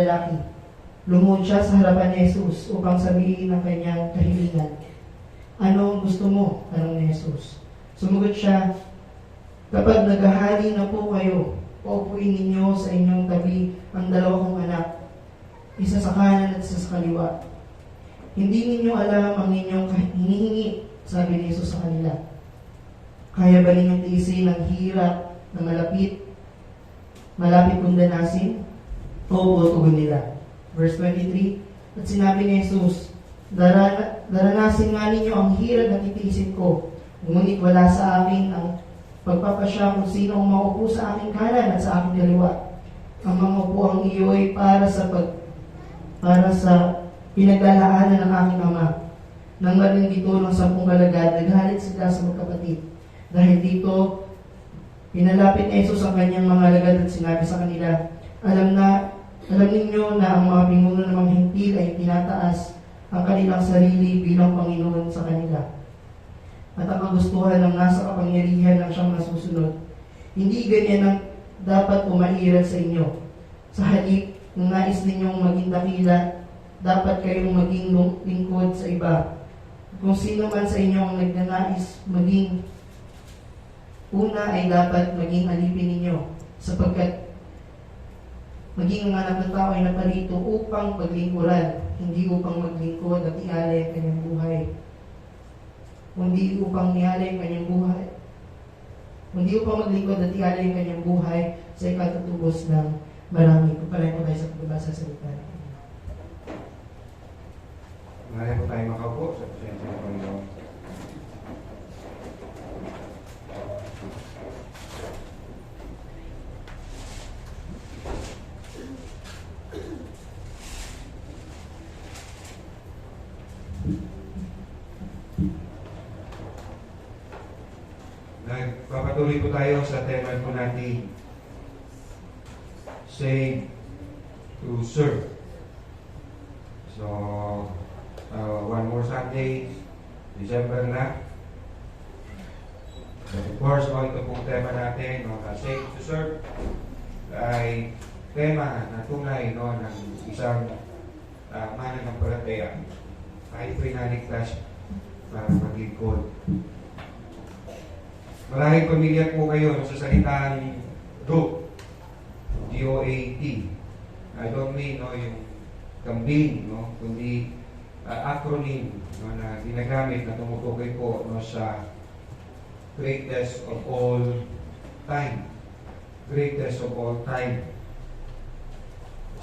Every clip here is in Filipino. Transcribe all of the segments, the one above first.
lalaki. Lumuhod siya sa harapan ni Jesus upang sabihin ang kanyang kahilingan. Ano ang gusto mo? Tanong ni Jesus. Sumagot siya, kapag naghahali na po kayo, paupuin ninyo sa inyong tabi ang dalawa kong anak, isa sa kanan at isa sa kaliwa. Hindi ninyo alam ang inyong hinihingi, sabi ni Jesus sa kanila. Kaya ba ninyong tiisin ang hirap na malapit kong danasin? Oo, tugon nila. Verse 23, at sinabi ni Jesus, daranasin nga ninyo ang hirap na titiisin ko, ngunit wala sa akin ang pagpapasya kung sino ang maupo sa aking kanan at sa aking kaliwa. Ang mga upuang iyo'y para sa pinaglalaanan ng aking ama. Nang maring dito ng 10 kalagad, naghalit sila sa magkapatid. Dahil dito, pinalapit ni Jesus ang kanyang mga alagad at sinabi sa kanila, Alam ninyo na ang mga pinuno ng mga hintil ay tinataas ang kanilang sarili bilang Panginoon sa kanila. At ang kagustuhan ng nasa kapangyarihan ng siyang nasusunod. Hindi ganyan ang dapat pumairal sa inyo. Sa halip, kung nais ninyong maging dakila, dapat kayong maging lingkod sa iba. Kung sino man sa inyo ang nagnanais maging una ay dapat maging alipin ninyo, sapagkat maging ang anak ng tao ay naparito upang paglingkuran, hindi upang maglingkod at ialay ang kanyang buhay. Hindi upang ialay ang kanyang buhay. Hindi upang maglingkod at ialay ang kanyang buhay sa ikatatubos ng marami. Pagpalain po tayo sa pagbabasa sa salita. Ngayon po tayo makaupo sa presensya ng Panginoon. Nagpapatuloy po tayo sa tema po natin, Save to Serve. So, one more Sunday, December na. So, of course, ito pong tema natin, Save to Serve, ay tema na tunay ng isang mananampalataya. Kahit po'y naligtas para maglingkod. Maraming pamilya po kayo sa salitang GOAT. G-O-A-T. I don't mean yung kambing, kundi acronym na ginagamit na tumutukoy po sa greatest of all time. Greatest of all time.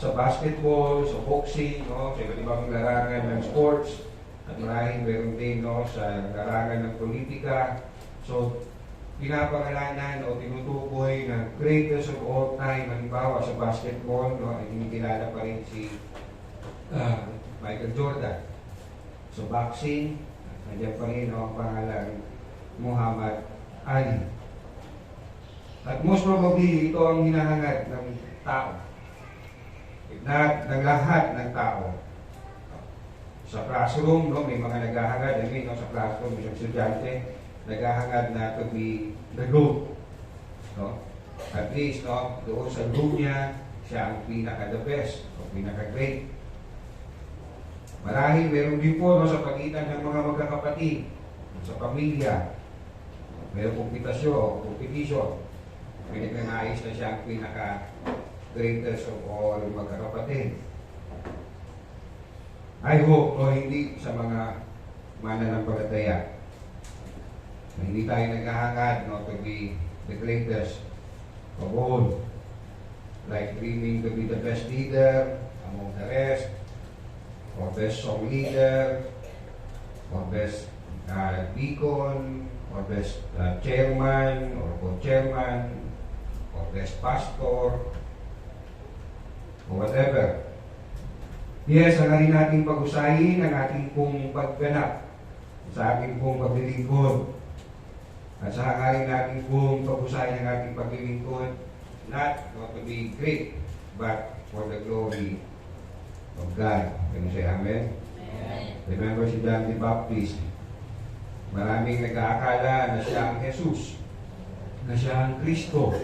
Sa basketball, sa boxing, sa iba't ibang larangan ng sports, at maraming meron din sa larangan ng politika. So, pinapangalanan o tinutukoy na greatest of all time. Halimbawa sa basketball, ay kinikilala pa rin si Michael Jordan. So boxing, nandiyan pa rin ang pangalan Muhammad Ali. At most probably, ito ang hinahangad ng tao. If not, ng lahat ng tao. Sa classroom, may mga naghahangad. Sa classroom, isang estudyante, naghahangad na to be the GOAT. At least, doon sa group niya, siya ang pinaka-the best o pinaka-great. Marahil meron din po sa pagitan ng mga magkakapatid, sa pamilya, meron competition. Pinagnanais na siya ang pinaka-greatest of all magkakapatid. I hope, hindi sa mga mananampalataya. Hindi tayo naghahangad to be the greatest of all. Like dreaming to be the best leader among the rest, or best song leader, or best deacon, or best chairman, or co-chairman, or best pastor, or whatever. Yes, ang natin pag-usahin ang ating pong pagganap sa ating pong paglilingkod. At sa hangarin natin pong pag-usahin ang ating paglilingkod, not to be great, but for the glory of God. Can you say Amen? Amen. Remember si John the Baptist. Maraming nag-aakala na siya ang Jesus, na siya ang Kristo.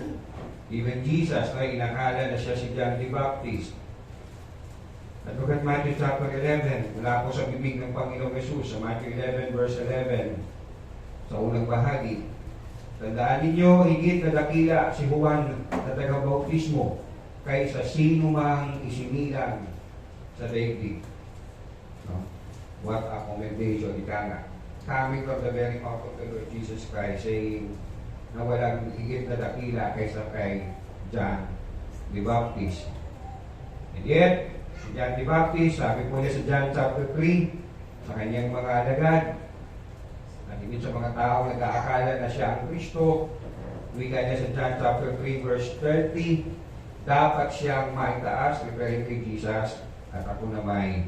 Even Jesus, inakala na siya si John the Baptist. At look at Matthew chapter 11, mula po sa bibig ng Panginoong Jesus, sa Matthew 11 verse 11, sa unang bahagi. Tandaan ninyo, higit na dakila si Juan na taga-bautismo kaysa sino mang isinilang sa daigdig. No? What a commendation, ika nga. Coming from the very mouth of the Lord Jesus Christ, saying na walang higit na dakila kaysa kay John the Baptist. And yet, si John the Baptist, sabi po niya sa John chapter 3, sa kanyang mga alagad, at higit sa mga tao nag-aakala na siya ang Kristo, wika niya sa John chapter 3 verse 30, dapat siyang maitaas, referring kay Jesus, at ako na may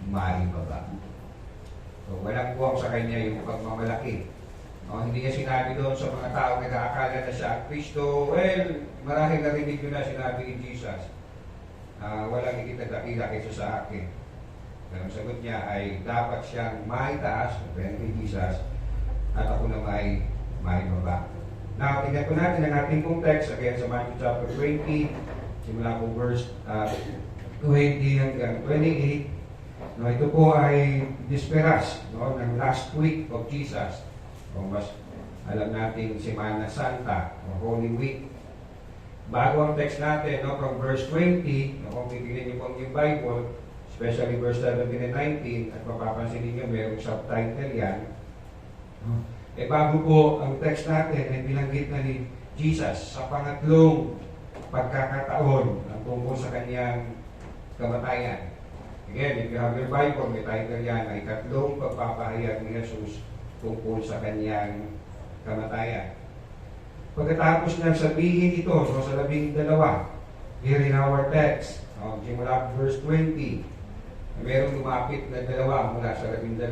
maibaba. So, walang buwang sa kanya yung pagmamalaki. No, hindi niya sinabi doon sa mga tao nag-aakala na siya ang Kristo. Well, marahil narinig nyo na sinabi ni Jesus, walang higit na dakila kaysa sa akin. Pero ang sagot niya ay dapat siyang maitaas, referring kay Jesus, at ako na may baba. Now, tingnan po natin ang ating pong text again sa Matthew chapter 20, simula po verse 20 hanggang 28. No, ito po ay disperas, no, ng last week of Jesus. O mas alam natin Semana Santa o Holy Week. Bago ang text natin, no, from verse 20, no, kung titignan niyo po yung Bible, especially verse 17 and 19, at mapapansin niyo mayroong subtitle yan. Bago po ang text natin ay binanggit na ni Jesus sa pangatlong pagkakataon ang tungkol sa kanyang kamatayan. Again, if you have your Bible, may title yan ay Ikatlong Pagpapahayag ni Jesus tungkol sa kanyang kamatayan. Pagkatapos nang sabihin ito, so sa 12, here in our text, simula verse 20, mayroong lumapit na dalawa mula sa 12,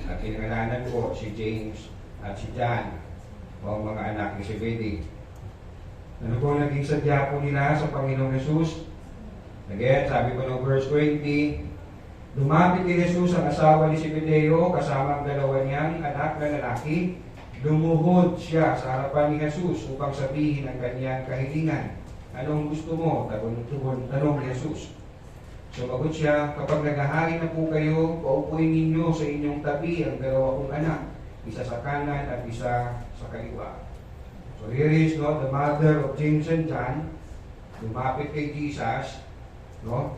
at pinangalanan ko si James at si John, o mga anak ni Zebedee. Ano po naging sadya po nila sa Panginoong Jesus? Again, sabi ko ng verse 20, lumapit ni Jesus ang asawa ni Zebedeo kasama ang dalawa niyang anak na lalaki. Lumuhod siya sa harapan ni Jesus upang sabihin ang kanyang kahilingan. Anong gusto mo? Tanong ni Jesus. Sumagot siya, kapag naghahari na po kayo, paupuin ninyo sa inyong tabi ang dalawa kong anak, isa sa kanan at isa sa kaliwa. So here is, no, the mother of James and John, lumapit kay Jesus, no,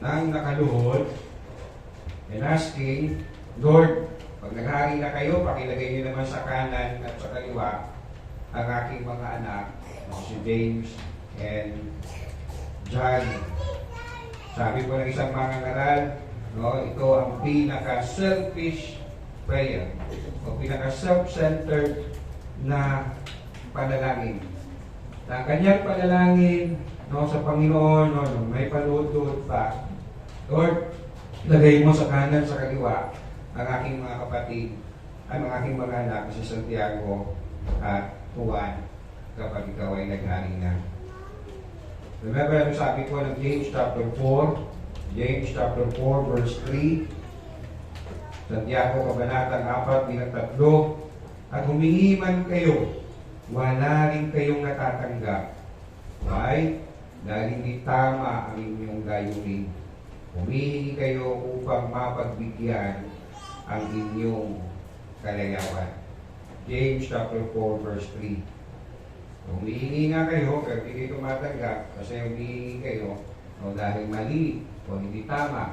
nang nakaluhod, and asking, Lord, pag naghari na kayo, pakilagay niyo naman sa kanan at sa kaliwa ang aking mga anak, no, si James and John. Sabi po ng isang mangangaral, no, ito ang pinaka-selfish prayer o pinaka-self-centered na panalangin. Na ang kanyang panalangin, no, sa Panginoon, no, may paluhod-luhod pa, Lord, lagay mo sa kanan sa kaliwa ang aking mga kapatid, ang aking mga anak, si Santiago at Juan, kapag ikaw ay naghari na. Remember, ano sabi ko ng James chapter 4, James chapter 4 verse 3, Santiago kabanatang 4:3, at humingi man kayo, wala rin kayong natatanggap. Why? Dahil hindi tama ang inyong layunin. Humihingi kayo upang mapagbigyan ang inyong kalayawan. James chapter 4 verse 3. Humihingi nga kayo, pero hindi kayo tumatanggap kasi humihingi kayo dahil mali o hindi tama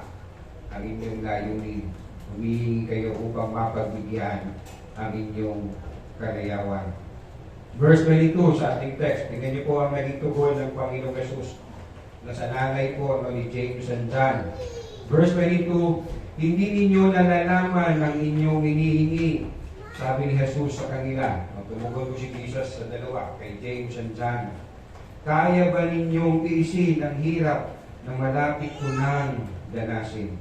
ang inyong layunin. Humihingi kayo upang mapagbigyan ang inyong kalayawan. Verse 22 sa ating text, tingnan niyo po ang naging tugon ng Panginoong Jesus na sa nanay po ni James and John. Verse 22, hindi ninyo nalalaman ang inyong hinihingi, sabi ni Jesus sa kanila. Tumugon ko si Jesus sa dalawa, kay James and John. Kaya ba ninyong tiisin ang hirap ng malapit ko nang danasin?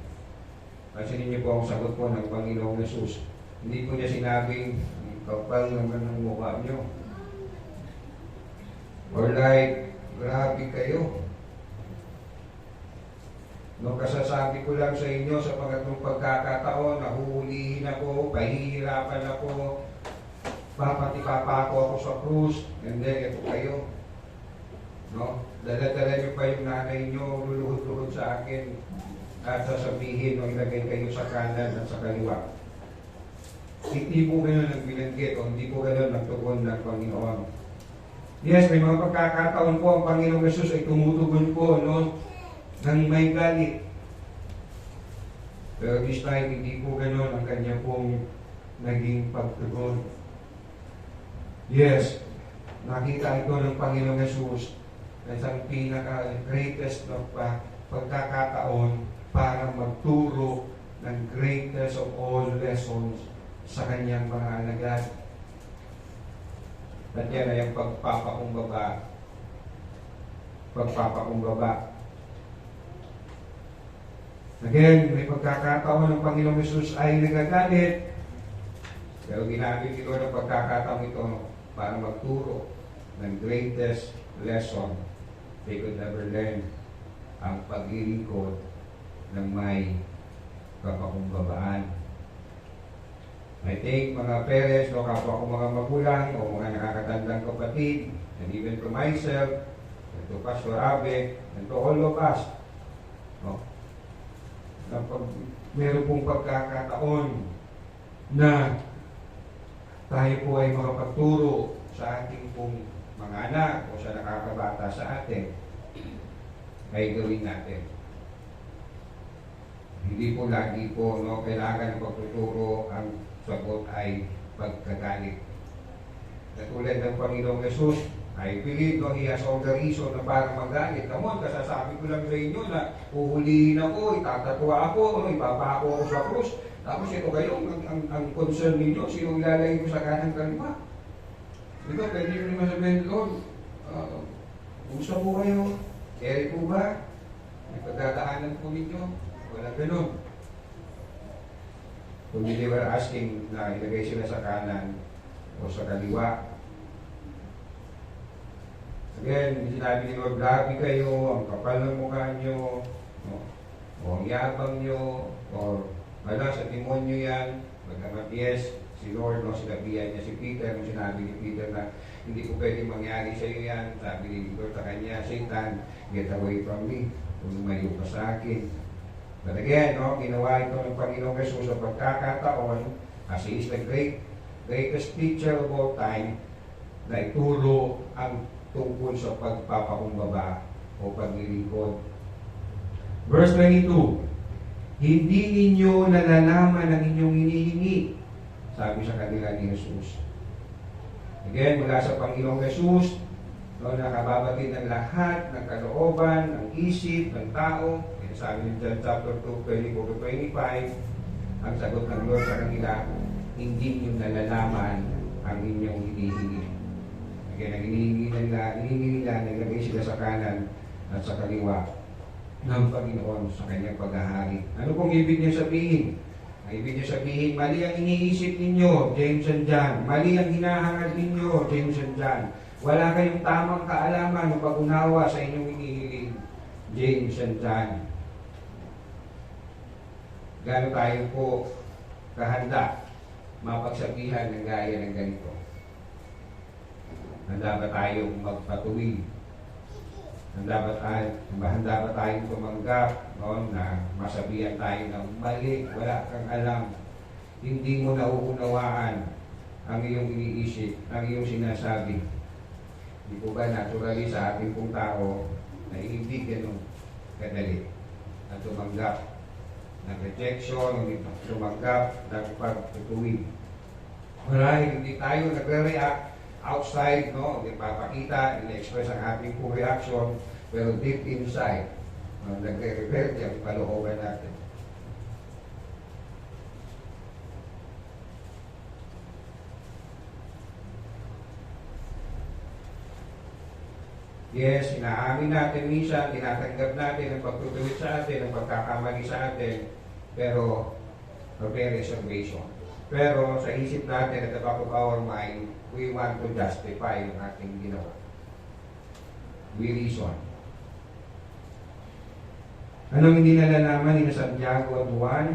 Pansinin niyo po ang sagot po ng Panginoong Jesus. Hindi po niya sinabing, kapal naman ng mukha niyo. Or like, grabe kayo. No, kasasabi ko lang sa inyo sa pangatlong pagkakataon, nahuhulihin ako, pahihirapan ako, papatipapa ako sa krus, and then ito kayo. No? Dala-dala niyo pa yung nanay niyo, luluhod-luhod sa sa akin at sasabihin o ilagay kayo sa kanan at sa kaliwa. Hindi po ganun ang binanggit o hindi po ganun ang tugon ng Panginoon. Yes, may mga pagkakataon po ang Panginoong Jesus ay tumutugon po, no, ng may galit. Pero this time, hindi po ganun ang kanya pong naging pagtugon. Yes, nakita ito ng Panginoong Jesus na isang pinaka-greatest na pagkakataon para magturo ng greatest of all lessons sa kanyang mga alagad. At yan ay ang pagpapakumbaba. Again, may pagkakataon ng Panginoong Jesus ay nagagalit. Pero ginamit ito ng pagkakataon ito para magturo ng greatest lesson they could never learn, ang paglilingkod ng may kapakumbabaan. I think mga parents, no, kapwa ko mga magulang o mga nakakatandang kapatid, and even to myself, and to Pastor Abe, and to all of us, no, na pag meron pong pagkakataon na tayo po ay makapagturo sa ating pong mga anak o sa nakakabata sa atin, ay gawin natin. Hindi po lagi po, no, kailangan ng pagtuturo ang sagot ay pagkagalit. Katulad ng Panginoong Jesus, I believe, no, He has all the reason na para magalit. Naman, kasasabi ko lang sa inyo na uhulihin ako, itatatwa ako, no, ipapako ako sa krus. Tapos ito kayo, ang concern ninyo, sino ilalagay ko sa kanang kaliwa. Ito, pwede nyo naman sabihin, Lord, gusto po kayo, carry po ba? May pagdadaanan po ninyo. Wala ganun. Kung they were asking na ilagay sila sa kanan o sa kaliwa. Again, sinabi ni Lord, grabe kayo, ang kapal ng mukha nyo, no? O ang yabang nyo, o sa demonyo yan. Bagamat yes, si Lord, no, sinabihan niya si Peter, nung sinabi ni Peter na hindi po pwede mangyari sa iyo yan, sabi ni Lord sa kanya, Satan, get away from me, kung lumayo ka sa akin. But again, no, ginawa ito ng Panginoong Jesus sa pagkakataon, as He is the greatest teacher of all time, na ituro ang tungkol sa pagpapakumbaba o paglilingkod. Verse 22, hindi ninyo nalalaman ang inyong hinihingi, sabi sa kanila ni Jesus. Again, mula sa Panginoong Jesus, no, nakababatid ng lahat ng kalooban, ng isip, ng tao. Sabi ni John chapter 2, 24-25, ang sagot ng Lord sa kanila, hindi niyo nalalaman ang inyong hinihingi. Again, ang hinihingi nila, nilagay sila sa kanan at sa kaliwa ng Panginoon sa kanyang paghahari. Ano pong ibig niya sabihin? Ang ibig niya sabihin, mali ang iniisip ninyo, James and John. Mali ang hinahangad ninyo, James and John. Wala kayong tamang kaalaman o pag-unawa sa inyong hinihiling, James and John. Gano'n tayo po kahanda mapagsabihan ng gaya ng ganito? Handa ba tayong magpatuwid? Handa ba tayong tumanggap, no, na masabihan tayo ng mali, wala kang alam, hindi mo nauunawaan ang iyong iniisip, ang iyong sinasabi? Hindi po ba naturally sa ating pong tao na hindi ganun kadali at tumanggap ng rejection, hindi tumanggap ng pagtutuwid? Marahil hindi tayo nagre-react outside, no? Hindi papakita, ini-express ang ating pong reaction, pero deep inside, nagre-revert yung kalooban natin. Yes, inaamin natin minsan, tinatanggap natin ang pagtutuwid sa atin, ang pagkakamali sa atin, pero prepare reservation. Pero sa isip natin, at the back of our mind, we want to justify yung ating ginawa. We reason. Anong hindi nalalaman ni Santiago at Juan?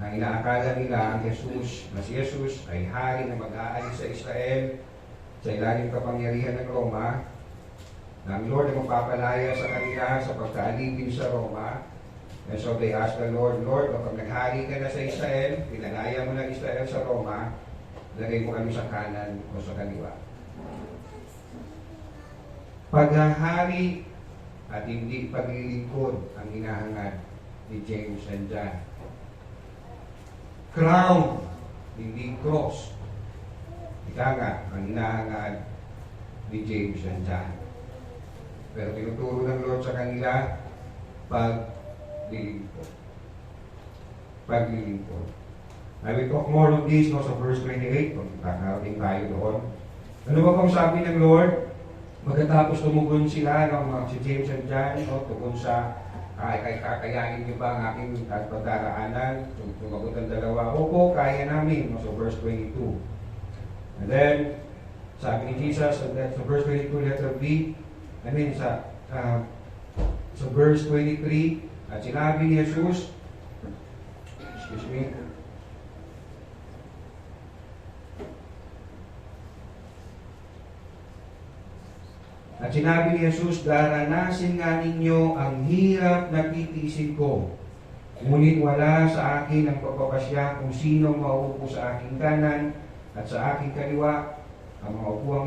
Ang inaakala nila ang Jesus, na si Jesus ay hari na mag-aalis sa Israel sa ilalim kapangyarihan ng Roma. Ang Lord ay magpapalaya sa kanila sa pagkaalipin sa Roma. And so they asked the Lord, Lord, kapag naghari ka na sa Israel, pinalaya mo ng Israel sa Roma, lagay mo kami sa kanan o sa kaliwa. Paghahari at hindi paglilingkod ang hinahangad ni James and John. Crown, hindi cross. Ika nga, ang hinahangad ni James and John. Pero tinuturo ng Lord sa kanila, paglilingkod. Paglilingkod. I will talk more on this no, sa verse 28, kung kakarating tayo doon. Ano ba kung sabi ng Lord? Magkatapos tumugon sila, no, mga si James and John, no, tugon sa kakayanin niyo ba ang aking pagdaraanan? Tumagot ang dalawa, opo, kaya namin. No, so verse 22. And then, sabi ni Jesus, sa verse 22, letter B, sa verse 23, at sinabi ni Jesus, excuse me, at sinabi ni Jesus, daranasin nga ninyo ang hirap na titiisin ko. Ngunit wala sa akin ang pagpapasya kung sino mauupo sa aking kanan at sa aking kaliwa. Ang mga upuang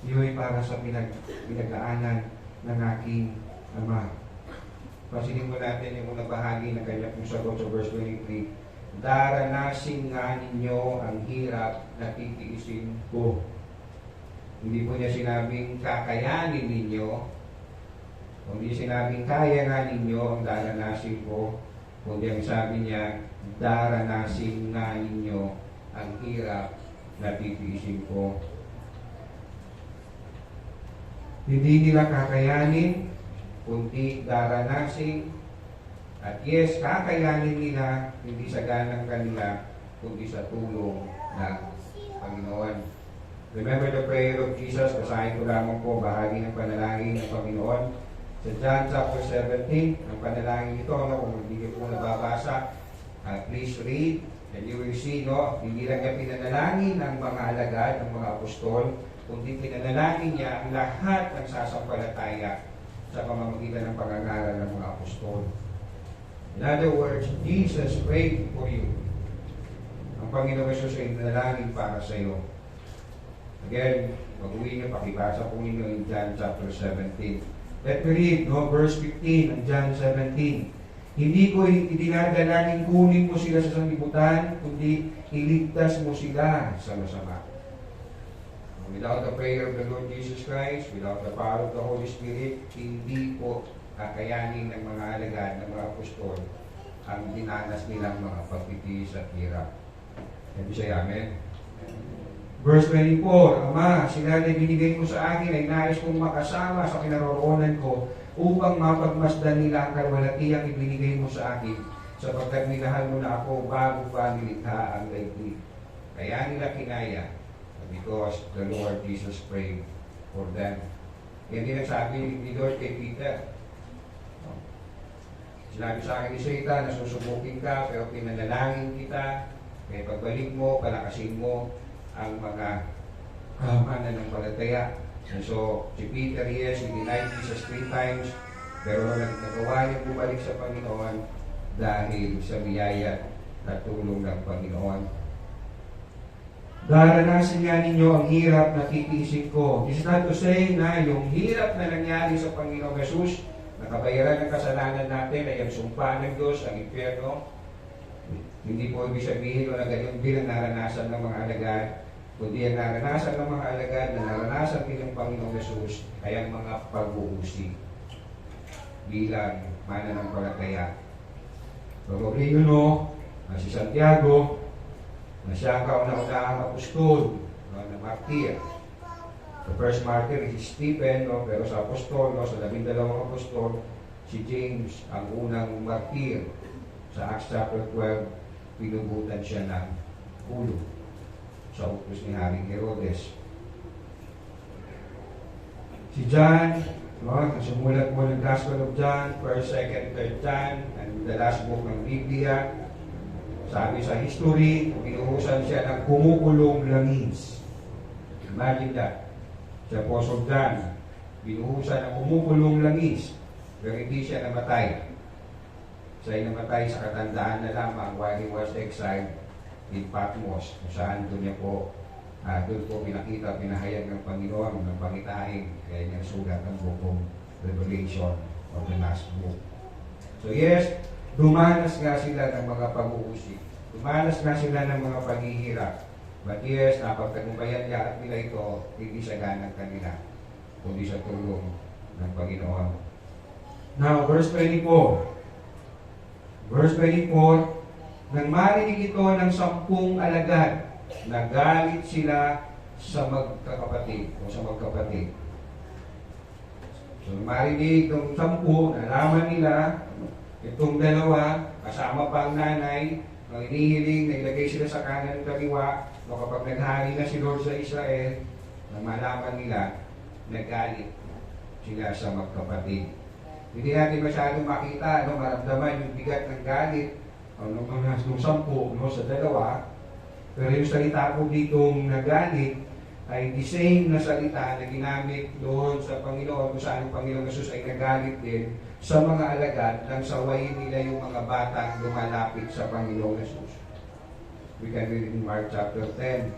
iyo'y para sa pinaglaanan ng aking Ama. Pansinin mo natin yung unang bahagi ng kanyang sagot sa verse 23. Daranasin nga ninyo ang hirap na titiisin ko. Hindi po niya sinabing kakayanin ninyo, kundi sinabing kaya nga ninyo ang daranasin ko, kundi ang sabi niya, daranasin nga ninyo ang hirap na titiisin ko. Hindi nila kakayanin, kundi daranasin, at yes, kakayanin nila, hindi sa ganang kanila, kundi sa tulong ng Panginoon. Remember the prayer of Jesus, basahin ko lamang po bahagi ng panalangin ng Panginoon. Sa John chapter 17, ang panalangin ito, no, kung hindi niyo po nababasa, please read, and you will see, no, hindi lang niya pinanalangin ng mga alagad, ng mga apostol, kundi pinanalangin niya ang lahat ng sasampalataya sa pamamagitan ng pangangaral ng mga apostol. In other words, Jesus prayed for you. Ang Panginoon Jesus ay nanalangin para sa iyo. Again, mag-uwi niyo, pakibasa po ninyo in John chapter 17. Let me read, no, verse 15 ng John 17. Hindi ko idinadalangin kunin mo sila sa sanlibutan, kundi iligtas mo sila sa masama. Without the prayer of the Lord Jesus Christ, without the power of the Holy Spirit, hindi po kakayanin ng mga alagad, ng mga apostol, ang dinanas nilang mga pagtitiis at hirap. Sabi siya, amen? Verse 24, Ama, sila na binigay mo sa akin ay nais kong makasama sa kinaroroonan ko upang mapagmasdan nila ang kalwalatiang ibinigay mo sa akin sapagkat minahal mo na ako bago pa nilikha ang daigdig. Kaya nila kinaya because the Lord Jesus prayed for them. Yan din ang sabi ni Lord kay Peter. Sinabi sa akin ni Satan, nasusubukin ka pero pinanalangin kita, kaya pagbalik mo, palakasin mo ang mga mananampalataya. And so, si Peter, yes, he denied Jesus 3 times, pero nagawa niya bumalik sa Panginoon dahil sa biyaya at tulong ng Panginoon. Daranasin nga ninyo ang hirap na titiisin ko. This is not to say na yung hirap na nangyari sa Panginoong Jesus, nakabayaran ng kasalanan natin ay ang sumpa ng Diyos, ang impyerno. Hindi po ibig sabihin na ganyan bilang naranasan ng mga alagad, kundi ang naranasan ng mga alagad na naranasan din ng Panginoong Jesus ay ang mga pag-uusig bilang mananampalataya. Probably you know, si Santiago, na siya ang kauna-unahang apostol, na martir. The first martyr is Stephen, no? Pero sa apostol, no? Sa 12 apostol, si James ang unang martir. Sa Acts chapter 12, pinugutan siya ng ulo sa utos ni Haring Herodes. Si John, no? Sumulat mo ng Gospel of John, 1st, 2nd, 3rd John, and the last book ng Biblia. Sabi sa history, pinuhusan siya ng kumukulong langis. Imagine that. Si Apostle John, binuhusan ng kumukulong langis, pero hindi siya namatay. Siya ay namatay sa katandaan na lamang while he was exiled in Patmos, kung saan doon niya po, doon po pinakita, pinahayag ng Panginoon ng pangitain, kaya niya sulat ng bukong Revelation of the last book. So yes, dumanas nga sila ng mga pag-uusig, dumanas nga sila ng mga paghihirap, but yes, napagtagumpayan niya at nila ito, hindi sa ganang kanila, kundi sa tulong ng Panginoon. Now, verse 24. Verse 24, nang marinig ito ng 10 alagad, nagalit sila sa magkakapatid o sa magkapatid. So, marinig itong 10, nalaman nila, itong dalawa, kasama pa ang nanay, ang inihiling na ilagay sila sa kanan ng kaliwa, o kapag naghari na si Lord sa Israel, nang malaman nila, nagalit sila sa magkapatid. Hindi natin masyadong makita, maramdaman yung bigat ng galit nung 10, sa dalawa. Pero yung salita po ditong nagalit ay the same na salita na ginamit doon sa Panginoon, kung saan ang Panginoon Jesus ay nagalit din sa mga alagad nang sawayin nila yung mga batang lumalapit sa Panginoon Jesus. We can read in Mark chapter 10.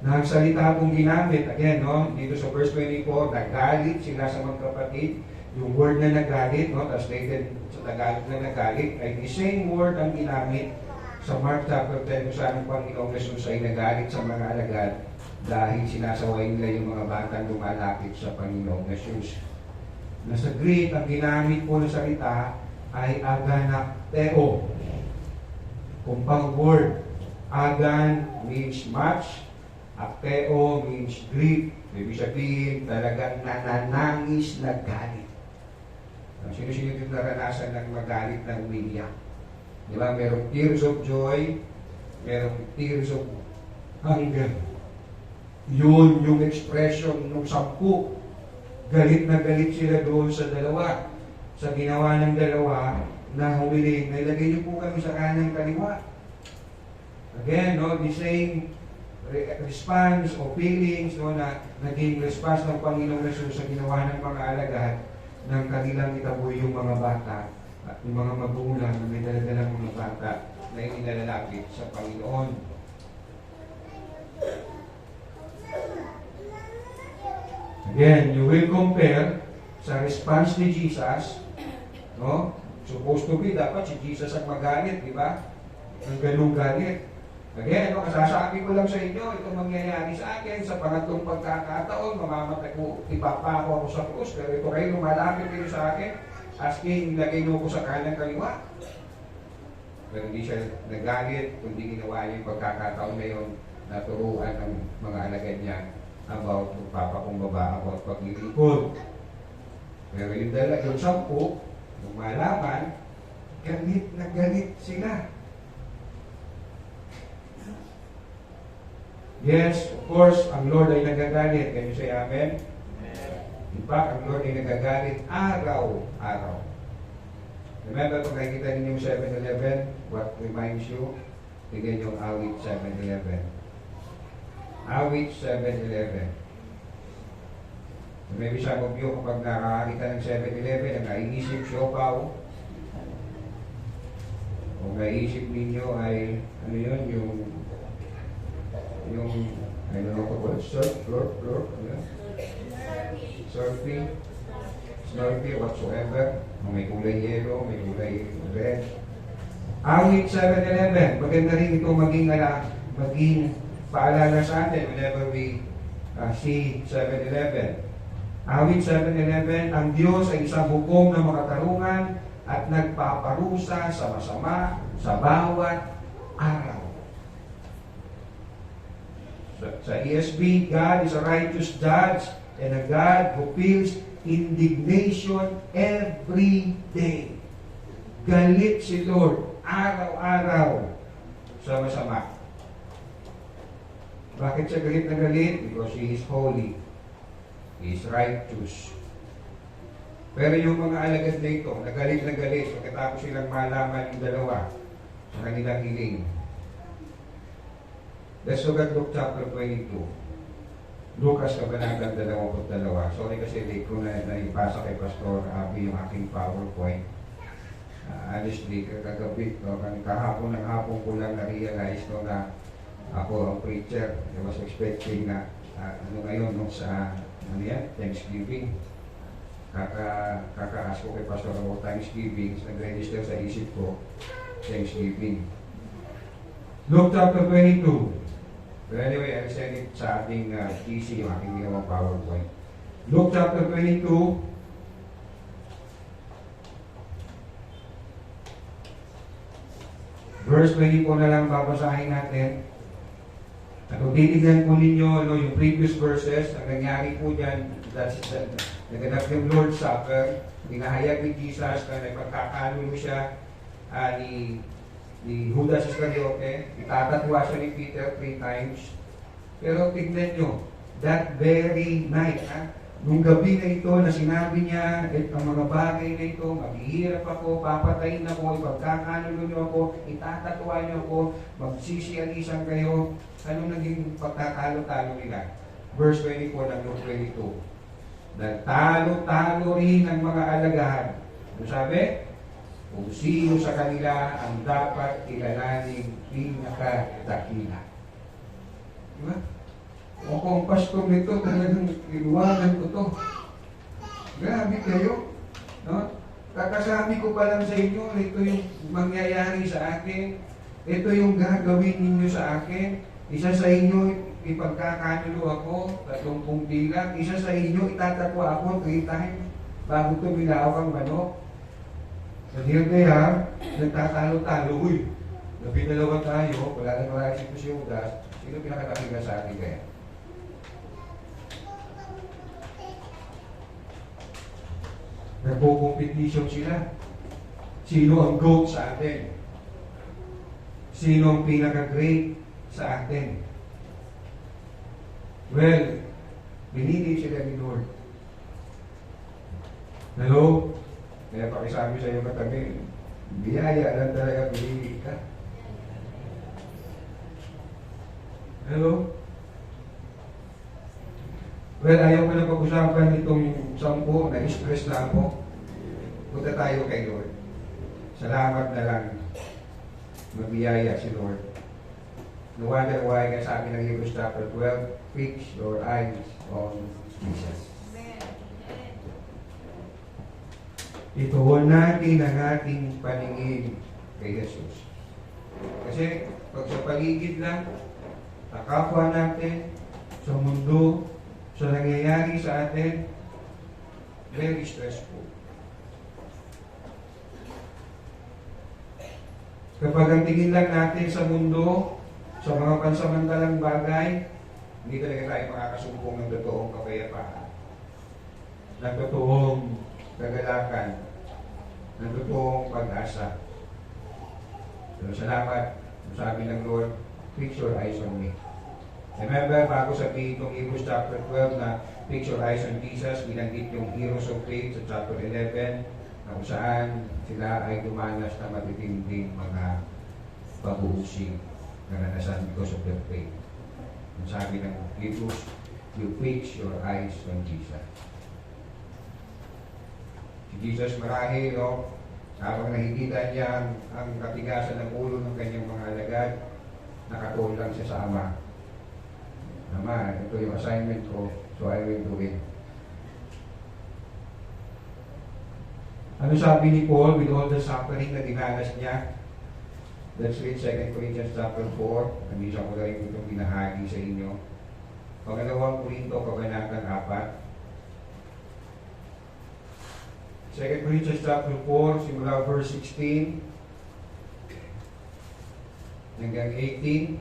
Na ang salita pong ginamit, again, dito sa verse 24, nagalit sila sa mga kapatid. Yung word na nagalit, translated sa Tagalog na nagalit, ay the same word ang ginamit sa Mark chapter 10, kung saan ang Panginoong Jesus ay nagalit sa mga alagad dahil sinasaway nila yung mga batang lumalapit sa Panginoong Jesus. Na sa Greek, ang ginamit po ng salita ay aganakteo. Compound word. Agan means much, akteo means grief. Ibig sabihin, talagang nananangis na galit. Sino-sino yung naranasan ng magalit ng umiiyak? Di ba? Merong tears of joy, merong tears of anger. Yun yung expression ng 10. Galit na galit sila doon sa dalawa. Sa ginawa ng dalawa na humiling, nailagay niyo po kami sa kanang kaliwa. Again, the same response o feelings na naging response ng Panginoong Jesus sa ginawa ng mga alagad ng kanilang itaboy yung mga bata at yung mga magulang na may daladalang mga bata na inilalapit sa Panginoon. Again, you will compare sa response ni Jesus, supposed to be, dapat si Jesus ang magalit, di ba? Ang ganung galit. Again, kasasabi ko lang sa inyo, itong mangyayari sa akin sa pangatlong pagkakataon, mamamatay ko, ipapako ako sa krus, pero ito kayo lumalapit kayo sa akin, asking, ilagay mo ko sa kanang kaliwa. Pero hindi siya nagalit, kundi ginawa niya yung pagkakataon na yun, naturuan ng mga alagad niya about magpapakumbaba, about paglilipod. Pero yung 10, nung malaman, galit na galit sila. Yes, of course, ang Lord ay nagagalit. Can you say amen? In fact, ang Lord ay nagagalit araw-araw. Remember, kung nakikita ninyo yung 7-Eleven, what reminds you? Tignan yung awit 7-Eleven. Awit 7-Eleven. So maybe some of you, kapag nakakakita ng 7-Eleven, ang naiisip siopaw, o naiisip ninyo ay, ano yun, yung I don't know what it's floor, surfing, slurpee, whatsoever. May kulay yellow, may kulay red. Awit 7-Eleven, maganda rin ito maging paalala sa atin whenever we see 7-Eleven. Awit 7-Eleven, ang Diyos ay isang hukom na makatarungan at nagpaparusa sa masama sa bawat araw. Sa ESV, God is a righteous judge and a God who feels indignation every day. Galit si Lord araw-araw sa masama. Bakit siya galit na galit? Because He is holy. He is righteous. Pero yung mga alagad na ito, nagalit na galit pagkatapos silang malaman yung dalawa sa kanilang hiling. Let's look at Luke chapter 22. Lucas Kabanatang 22. Sorry kasi late ko na ipasa kay Pastor Abby yung aking PowerPoint. Honestly, kagabi, kahapon ng hapon ko lang na-realize no, na ako ang preacher. I was expecting na ngayon no, sa Thanksgiving. Kaka-ask ko kay Pastor about Thanksgiving. Nag-register sa isip ko, Thanksgiving. Luke chapter 22. But anyway, I'll send it sa ating PC, yung aking ginawang PowerPoint. Luke chapter 22. Verse 24 na lang babasahin natin. At kung titignan po ninyo yung previous verses, ang nangyari po dyan, naganap yung Lord's Supper, pinahayag ni Jesus na nagpagkakalulo siya ni Judas Iscariote, itatatwa siya ni Peter 3 times. Pero tignan nyo, that very night, nung gabi na ito na sinabi niya, ang mga bagay na ito, maghihirap ako, papatayin ako, ipagkakalulo niyo ako, itatatwa niyo ako, magsisiyalisan kayo. Anong naging pagkakalo-talo nila? Verse 24 ng Luke 22. Nagtalo-talo rin ang mga alagahan. Ano sabi? Kung sino sa kanila ang dapat kilalaning pinakadakila. Diba? O kung pastor nito, talagang iluwagan ko to. Grabe kayo. No? Kakasabi ko pa lang sa inyo, ito yung mangyayari sa akin. Ito yung gagawin ninyo sa akin. Isa sa inyo, ipagkakanulo ako, 30 bilang. Isa sa inyo, itatatwa ako 3 times bago ito bilao ang manok. At here they are, nagtatalo-talo. Uy, napinalawa tayo, wala na maraming si Judas. Sino pinakatakigan sa atin kaya? Nagpo-competition sila. Sino ang GOAT sa atin? Sino ang pinaka-great sa atin? Well, binili sila ni Lord. Hello? Kaya pakisabi sa iyo katabi, biyaya lang talaga pinili ka. Hello? Well, ayaw ko na pag-usapan itong 10, na-stress na ako. Punta tayo kay Lord. Salamat na lang. Magbiyaya si Lord. No wonder why, kaya sabi ng Hebrews chapter 12, fix your eyes on Jesus. Ituon natin ang ating paningin kay Jesus. Kasi pag sa paligid lang, sa kapwa natin, sa mundo, sa nangyayari sa atin, very stressful. Kapag ang tingin lang natin sa mundo, sa mga pansamantalang bagay, hindi talaga tayo makakasumpong ng totoong kapayapaan, ng totoong kagalakan, ng totoong pag-asa. So, salamat. Sabi ng Lord, fix your eyes on me. Remember, bago sabihin itong Hebrews chapter 12 na fix your eyes on Jesus, binanggit yung heroes of faith sa chapter 11 na kung saan sila ay dumanas na matitinding mga pag-uusig na naranasan because of their faith. Ang sabi ng Hebrews, you fix your eyes on Jesus. Si Jesus marahil, habang nakikita niya ang katigasan ng ulo ng kanyang mga alagad, nakatuon lang siya sa Ama. Ama, ito yung assignment ko, so I will do it. Ano sabi ni Paul with all the suffering na dinanas niya? Let's read 2 Corinthians chapter 4. Nandisa ko na rin itong binahagi sa inyo. Pangalawang Korinto, Kabanatang 4. 2 Corinthians chapter 4, simula verse 16 hanggang 18.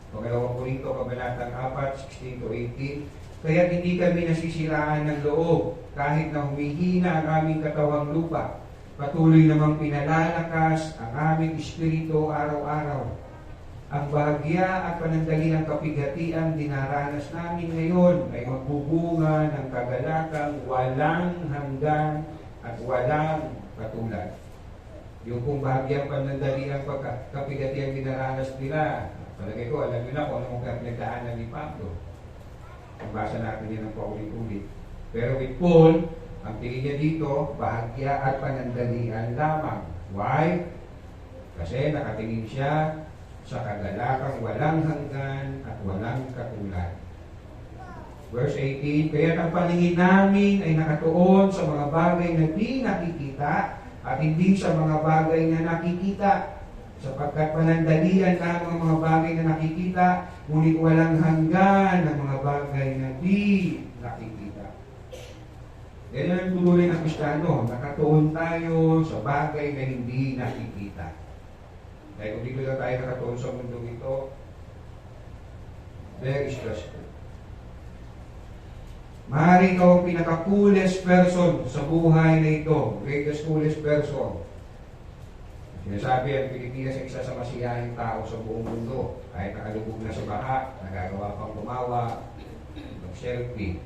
Pangalawang Korinto, Kabanatang 4, 16 to 18. Kaya hindi kami nasisiraan ng loob kahit na humihina ang aming katawang lupa. Patuloy namang pinalalakas ang aming espiritu araw-araw. Ang bahagya at panandaliang kapigatian dinaranas namin ngayon ay magbubunga ng kagalakang walang hanggan at walang katulad. Yung kung bahagyang panandaliang kapigatian dinaranas nila, palagay ko, alam nyo na kung anong pinagdaanan ni Pablo. Nabasa natin yan ng paulit-ulit. Pero with Paul, ang tingin niya dito, bahagya at panandalian lamang. Why? Kasi nakatingin siya sa kagalakang walang hanggan at walang katulad. Verse 18, kaya ang paningin namin ay nakatuon sa mga bagay na di nakikita at hindi sa mga bagay na nakikita, sapagkat panandalian lamang ang mga bagay na nakikita, ngunit walang hanggan ang mga bagay na di nakikita. Yan ang tuloy ng Kristiyano, nakatuon tayo sa bagay na hindi nakikita. Dahil kung di ko na tayo nakatuon sa mundo ito, very stressful. Maaaring ikaw ang pinaka-coolest person sa buhay na ito. Greatest coolest person. Sinasabi ang Pilipinas ay isa sa masiyahing tao sa buong mundo. Kahit nakalubog na sa baha, nagagawa pang gumawa, mag-selfie.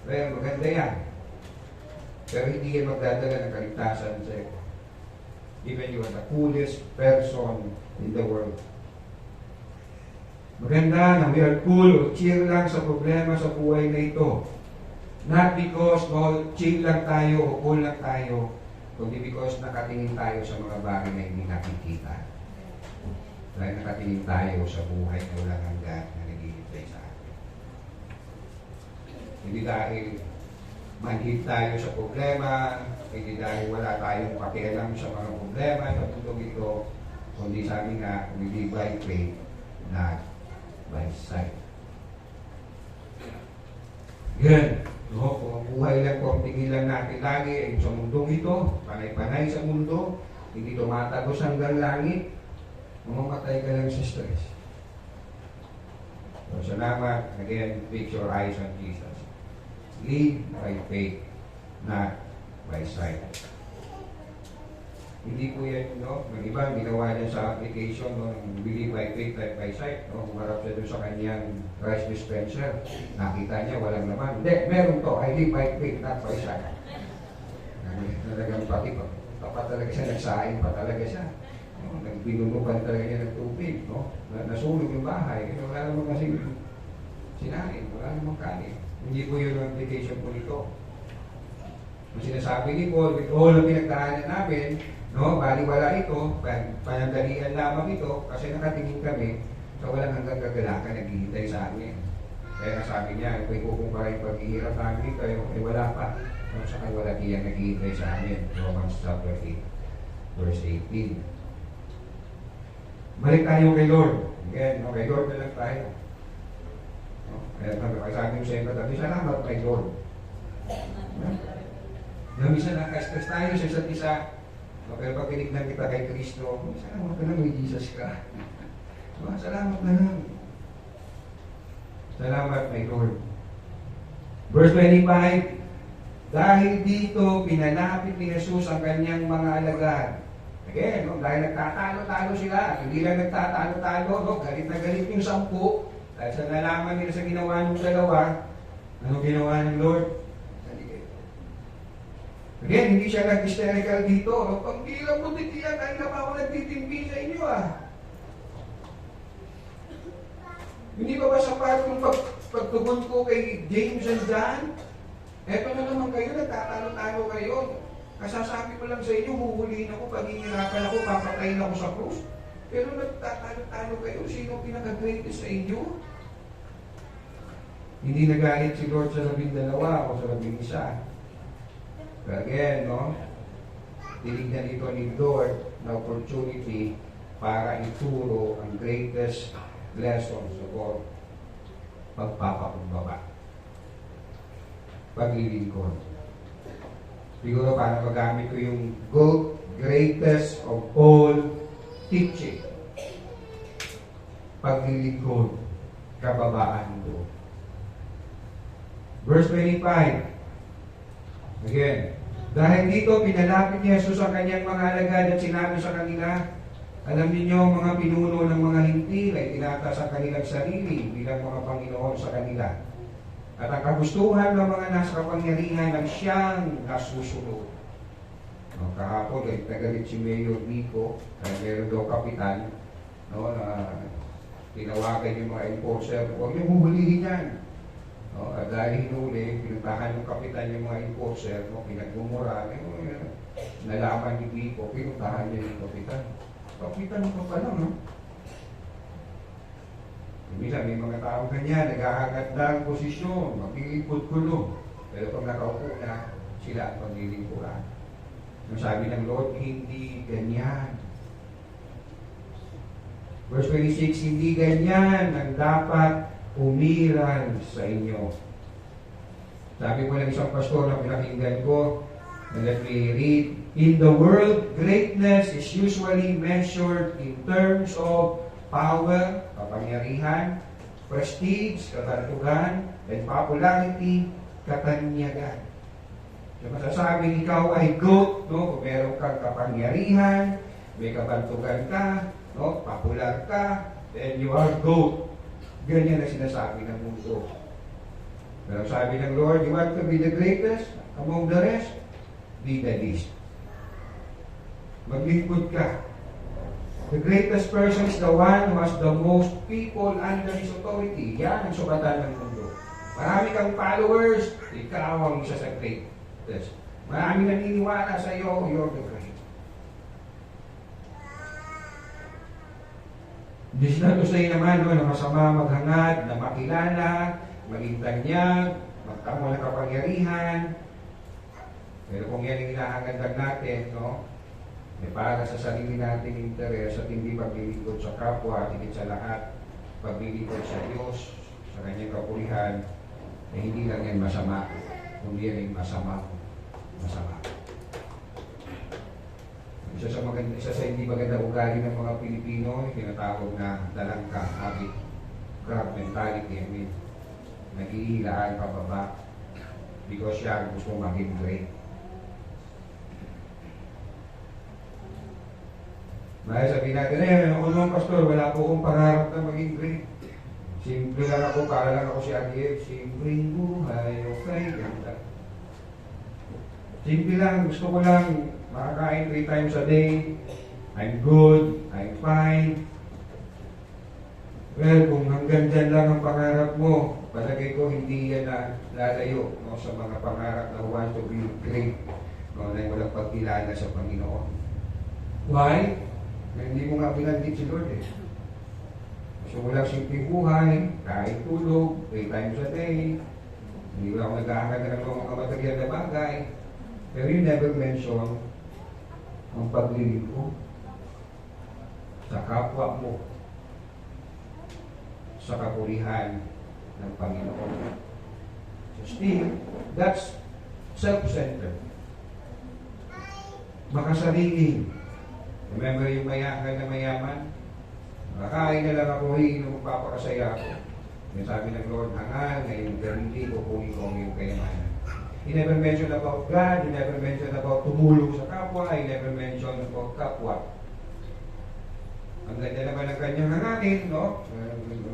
Pero maganda yan. Pero hindi yan magdadala ng kaligtasan sa iyo. Even you are the coolest person in the world. Maganda na we are cool o chill lang sa problema sa buhay na ito. Not because chill lang tayo o cool lang tayo, kundi because nakatingin tayo sa mga bagay na hindi nakikita. Dahil nakatingin tayo sa buhay na walang hanggan na naghihintay sa atin. Hindi dahil manhid tayo sa problema, hindi dahil wala tayong pakialam sa mga problema sa mundo ito, kundi sabi nga, we live by faith, not by sight. Yan. No, kung ang buhay lang po ang tingilan natin lagi ay sa mundong ito, panay-panay sa mundo, hindi tumatagos hanggang langit, mamamatay ka lang sa stress. So, salamat. Again, fix your eyes on Jesus. Live by faith, not by sight. Hindi po yan, no? Yung iba, ginawa niya sa application, no? Believe by faith, not by sight, no? Kumarap siya doon sa kanyang rice dispenser. Nakita niya, walang naman. Hindi, meron to. I live by faith, not by sight. Talagang pati, pa talaga siya, nagsaing pa talaga siya. No? Nagbinunukan talaga niya ng tubig, no? Nasunog yung bahay. Wala naman kasi sinain, wala naman kanin. Hindi po yun ang application po nito. Ang sinasabi ni Paul, with all ang pinagdaanan namin, no, baliwala ito, panandalian lamang ito, kasi nakatingin kami sa walang hanggang kagalakan naghihintay sa amin. Kaya nasabi niya, kung ikukumpara yung paghihirap namin ito, eh wala pa. No, sa kawalatiyan naghihintay sa amin. Romans chapter 8, verse 18. Balik tayo kay Lord. Again, no, kay Lord na lang tayo. No, kaya sabi mo sa inyo, sabi, salamat kay Lord. Na minsan nakastas tayo sa isa't isa. Pero pag tinignan kita kay Kristo, salamat ka lang, may Jesus ka. Salamat na lang. Salamat kay Lord. Verse 25, dahil dito, pinalapit ni Jesus ang kanyang mga alagad. Again, no, dahil nagtatalo-talo sila, hindi lang nagtatalo-talo, no, galit na galit yung 10, dahil sa nalaman nila sa ginawa ng dalawa, ano ginawa ng Lord? Again, hindi siya nag-hysterical dito. Pag di lang mo titiyan, ay na pa ako nagtitimpi sa inyo Hindi ba sapat yung pagtugon ko kay James and John? Eto na naman kayo, nagtatalo-talo kayo. Kasasabi ko lang sa inyo, huhulihin ako, paghihirapan ako, papatayin ako sa krus. Pero nagtatalo-talo kayo, sino pinaka-greatest sa inyo? Hindi nagalit si Lord sa 12 o sa 11. But again, no, tinignan ito ni Lord na opportunity para ituro ang greatest lessons of all. Pagpapakumbaba. Paglilingkod. Siguro para magamit ko yung greatest of all teaching. Paglilingkod. Kababaan do. Verse 25. Again, dahil dito pinalapit ni Jesus ang kanyang mga alagad at sinabi sa kanila, alam niyo mga pinuno ng mga hintil ay tinataas ang kanilang sarili bilang mga Panginoon sa kanila. At ang kagustuhan ng mga nasa kapangyarihan ang siyang nasusunod. Kahapon ay tagalit si Mayor Nico, kaya meron daw kapitan, no, na tinawagan yung mga enforcer, huwag niyo huhulihin yan. No, at dahil hinuli, pinuntahan ng kapitan yung mga enforcer, no, pinagmumura, nalaman ni Pico, pinuntahan niya yung kapitan. Kapitan ko pa lang, no? Minsan may mga tao ganyan, naghahangad ng posisyon, maglilingkod kulong. Pero pag nakaupo na, sila ang paglilingkuran. Ang sabi ng Lord, hindi ganyan. Verse 26, hindi ganyan ang dapat umiral sa inyo. Sabi ko ng isang pastor na pinakinggan ko, and let me read, in the world, greatness is usually measured in terms of power, kapangyarihan, prestige, katandugan, and popularity, katanyagan. So, masasabing ikaw ay good, no? Kung meron kang kapangyarihan, may kabantugan ka, no? Popular ka, then you are good. Ganyan ang sinasabi ng mundo. Pero sabi ng Lord, you want to be the greatest among the rest? Be the least. Maglingkod ka. The greatest person is the one who has the most people under his authority. Yan ang sukatan ng mundo. Marami kang followers, ikaw ang isa sa greatest. Marami naniniwala sa iyo, you're the greatest. This not to say naman, no, na masama maghangad, na makilala, maging tanyag, magtamo ng kapangyarihan. Pero kung yan ang hinahangad lang natin, no, para sa sarili nating interes at hindi paglilingkod sa kapwa, higit sa lahat, paglilingkod sa Diyos, sa kanyang kapulihan, hindi lang yan masama, kundi yan ay masama. Isa sa hindi maganda ugali ng mga Pilipino, tinatawag na dalangka, habit, crab mentality. I mean, nag-iilaan pababa because siya gusto maging great. May sabihin natin, ako naman pastor, wala po akong pangarap na maging great. Simple lang ako, para lang ako si Adiel. Simpleng buhay, okay, ganda. Simple lang, gusto ko lang makakain 3 times a day. I'm good, I'm fine. Well, kung hanggang dyan lang ang pangarap mo, palagay ko hindi yan na lalayo, no, sa mga pangarap na want to be great, no, na walang pagkilala sa Panginoon. Why? Hindi mo nga binanggit si Lord eh. Gusto mo lang simpleng buhay, kahit tulog, 3 times a day. Hindi mo ako nag-aangad ng mga material na bagay. Pero you never mention ang paglilingkod sa kapwa mo, sa kapulihan ng Panginoon. So still, that's self-centered. Makasarili. Remember yung mayaman na mayaman? Makakain na lang ako, magpapakasaya ako. Yung sabi ng Lord, hangal, ngayon hindi ko kunin ko yung kayamanan. He never mentioned about God, he never mentioned about tumulong sa kapwa, he never mentioned about kapwa. Ang ganda naman ng kanyang hanganin, no?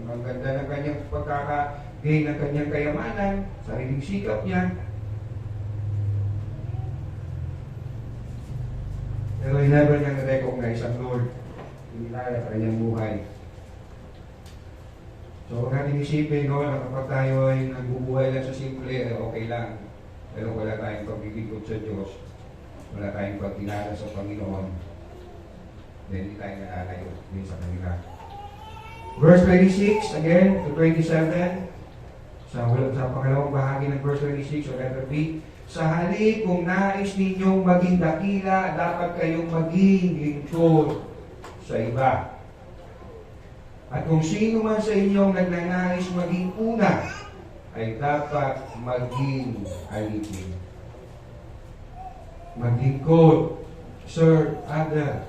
Ang ganda ng kanyang pagkakagain ng kanyang kayamanan, sariling sikap niya. Pero he never niya na-recognize ang Lord. Hindi tayo sa kanyang buhay. So, huwag natin isipin, no, na kapag tayo ay nagbubuhay lang sa simple, okay lang. Pero wala tayong paglilingkod sa Diyos, wala tayong pagkilala sa Panginoon, then hindi tayo nalalayo din sa kanila. Verse 26, again, to 27, sa pangalawang bahagi ng verse 26, so letter B, sa halip, kung nais ninyong maging dakila, dapat kayong maging lingkod sa iba. At kung sino man sa inyong nagnanais maging una, ay dapat maging alipin. Maglingkod, serve other.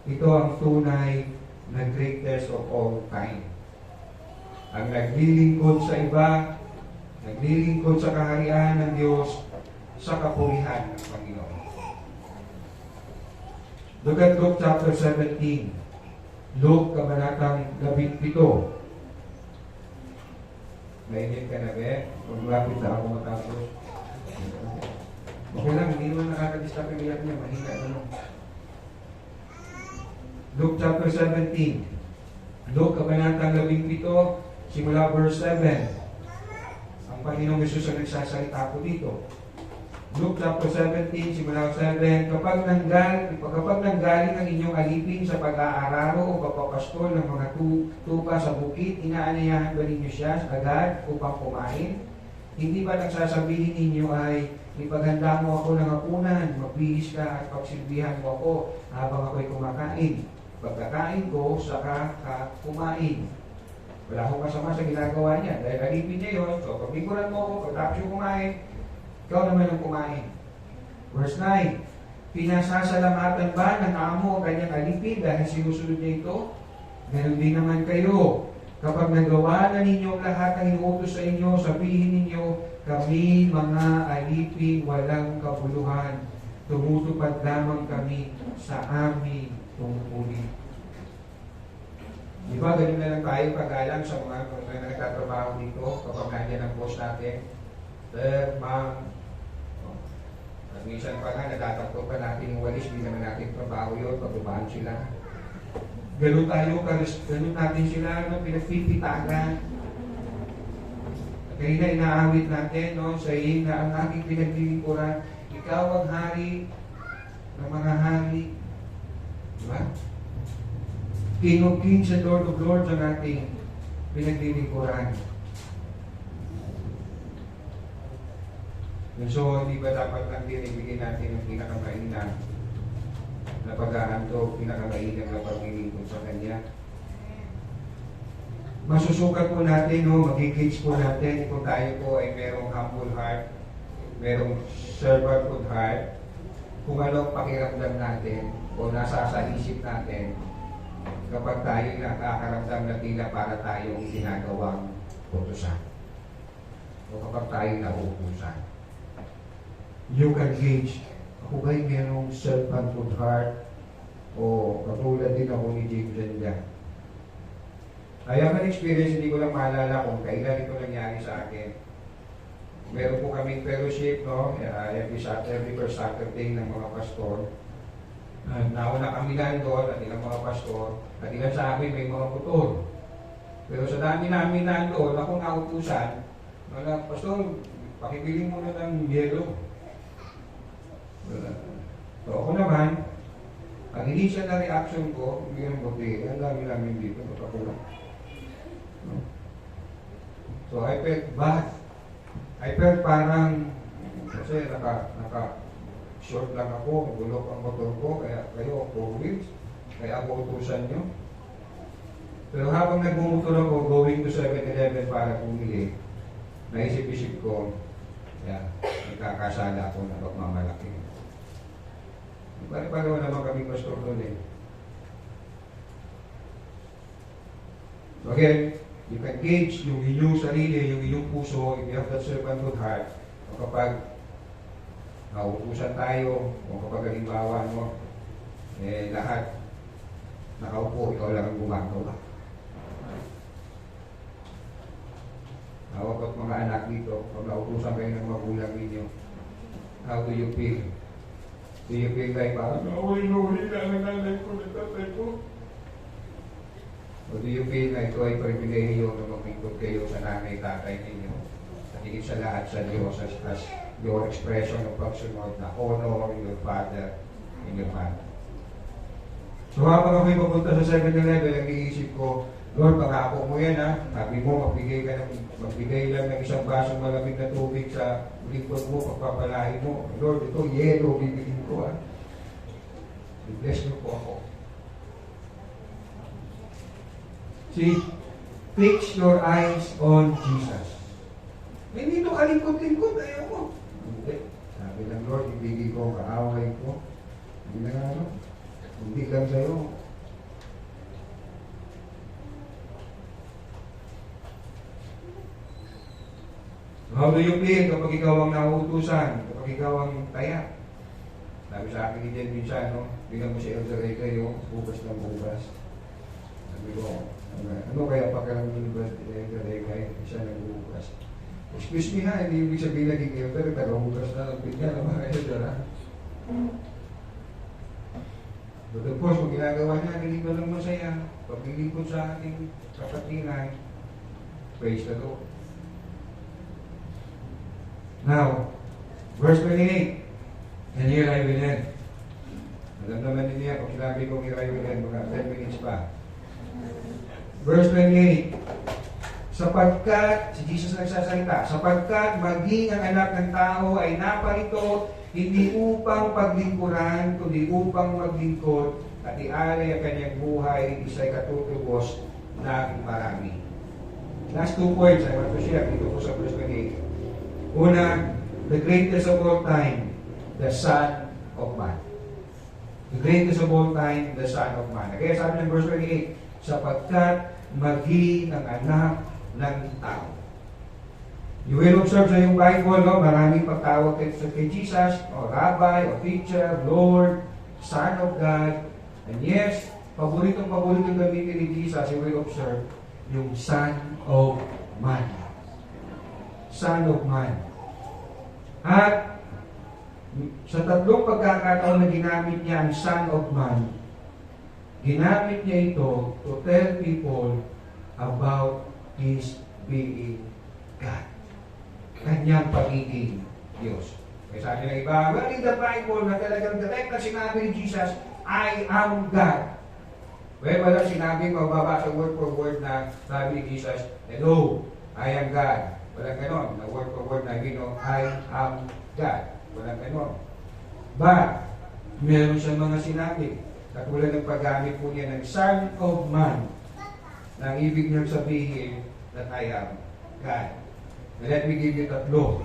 Ito ang tunay na greatest of all time. Ang naglilingkod sa iba, naglilingkod sa kaharian ng Diyos, sa kapulihan ng Panginoon. Look at Luke chapter 17. Luke, kabanatang 17. Mainit ka na, be? Kung lapit na ako matapos. Okay lang, hindi naman nakakadistap yung iyak niya. Mahina, ano? Luke chapter 17. Luke, Kabanatang 17, simula verse 7. Ang Panginoong Yesus ang nagsasalita po dito. Luke chapter 17, simula 7, kapag nanggaling ang inyong alipin sa pag-aararo o pagpapastol ng mga tupa sa bukit, inaanayahan ba ninyo siya agad upang kumain? Hindi ba nagsasabihin ninyo ay, ipaghanda mo ako ng hapunan, magbihis ka at pagsilbihan mo ako habang ako'y kumakain. Pagkakain ko, saka ka kumain. Wala akong masama sa ginagawa niya. Dahil alipin niya yun, so pagbikuran mo ako, pagtapos yung kumain, ikaw naman ang kumain. Verse 9, pinasasalamatan ba ng amo ang kanyang alipin dahil sinusunod niya ito? Ganon din naman kayo. Kapag nagawa na ninyo ang lahat ng inuutos sa inyo, sabihin ninyo, kami mga alipin walang kabuluhan. Tumutupad lamang kami sa aming tungkulin. Di ba, ganun na lang tayo pag-alam sa mga nagtatrabaho dito kapag nandiyan ang boss natin. Sir, ma'am, minsan pa nga, natatakto pa natin yung walis, hindi naman natin trabaho yun, pagbabahan sila. Ganun tayo, ganun natin sila, no, pinagpipitagan. Kaya na inaawit natin, no, saying na ang aking pinaglilingkuran, ikaw ang hari ng mga hari. Diba? King of Kings and Lord of Lords ang ating pinaglilingkuran. So, hindi ba dapat lang din ibigay natin ang pinakamainam na pag-aantog, pinakamainam na paglilingkod sa Kanya? Masusukat po natin, no, mag-gauge po natin kung tayo po ay merong humble heart, merong servanthood heart, kung anong pakiramdam natin o nasa sa isip natin kapag tayo nakakaramdam na tila para tayong ginagawang utusan o kapag tayo nauutusan. You can gauge, ako ba'y merong servanthood heart o katulad din ako ni James Zenda. I have an experience, hindi ko lang maalala kung kailan ito nangyari sa akin. Meron po kaming fellowship, no? Every first Saturday ng mga pastor. Nauna kami lang doon at ilang mga pastor at ilan sa amin may mga putol. Pero sa dami namin nandoon, ako nautusan, pastor, pakibili mo na ng yelo. So ako naman, ang initial na reaction ko, hindi ang buti, ang dami namin dito, matakulang. So I felt bad. I felt parang, kasi naka-short lang ako, bulok ang motor ko, kaya kayo, 4 wheels, kaya ako utusan nyo. Pero habang nagmumotor ako, going to 7-Eleven para bumili, naisip-isip ko, nagkakasala ako na pagmamalaki. Pare-pareho naman kami pastor doon eh. So again, you can gauge yung inyong sarili, yung inyong puso, if you have that servanthood heart, o kapag nauutusan tayo, o kapag halimbawa, no, lahat nakaupo, ikaw lang ang gumagawa. Hawak at mga anak dito, pag nautusan kayo ng magulang ninyo, how do you feel? Do you feel like parang, naway-naway na ang nanay ko, natatay ko? O do you feel like ito ay pribilehiyo na magpikot kayo sa nanay, tatay ninyo? At higit sa lahat sa Diyos as your expression of pagsunod na honor your father and your mother. So habang ako'y papunta sa 7-Eleven, ang iisip ko, Lord, pangako mo yan ha. Sabi mo, magbigay lang ng isang basong malamig na tubig sa lingkod mo, pagpapalahin mo. Lord, ito, yelo, bibigin ko ha. I-bless mo po ako. See, fix your eyes on Jesus. Hindi ito kalingkod-lingkod, ayaw mo. Hindi. Sabi ng Lord, ibigay ko, kaaway ko. Hindi na nga ano. Hindi lang sa'yo. How do you feel kapag ikaw ang nauutusan, kapag ikaw ang taya? Sabi sa akin ni Jen minsan, no? Bigyan mo si Elder Ray kayo, bukas ng bukas. Sabi ko, ano kaya pakiramdam ni Elder Ray kayo? Siya nagbubukas. Excuse me ha, hindi ibig sabihin naging Elder, pero bukas na lang bigyan ng mga Elder ha. But of course, kung ginagawa niya, hindi ba lang masaya, paglilingkod sa ating kapatiran, praise the Lord. Now, verse 28, and here I will end. Alam naman niya, kung sinabi kong here I will end, mga 10 minutes pa. Verse 28, sapagkat, si Jesus nagsasalita, sapagkat maging ang anak ng tao ay naparito, hindi upang paglingkuran, kundi upang maglingkod, at ialay ang kanyang buhay, isa'y katutubos ng marami. Last 2 points I want to share dito po sa verse 28. Una, the greatest of all time, the Son of Man. The greatest of all time, the Son of Man. Kaya sabi ng verse 28, sapagkat maging ang anak ng tao. You will observe sa yung Bible, no, maraming pagtawag kay Jesus, o Rabbi, o Teacher, Lord, Son of God. And yes, paboritong gamitin ni Jesus, you will observe yung Son of Man. Son of Man. At sa tatlong pagkakataon na ginamit niya ang Son of Man, ginamit niya ito to tell people about His being God. Kanyang pagiging Diyos. Kaya sabi ng iba, well, in the Bible na talagang direct na sinabi ni Jesus, I am God. Well, wala sinabing mababasa word for word na sabi ni Jesus, hello, I am God. Walang ganon, na word for word na I am God. Walang ganon. But, meron siyang mga sinabi. Katulad ng paggamit po niya ng Son of Man, na ang ibig niyang sabihin that I am God. And let me give you tatlo.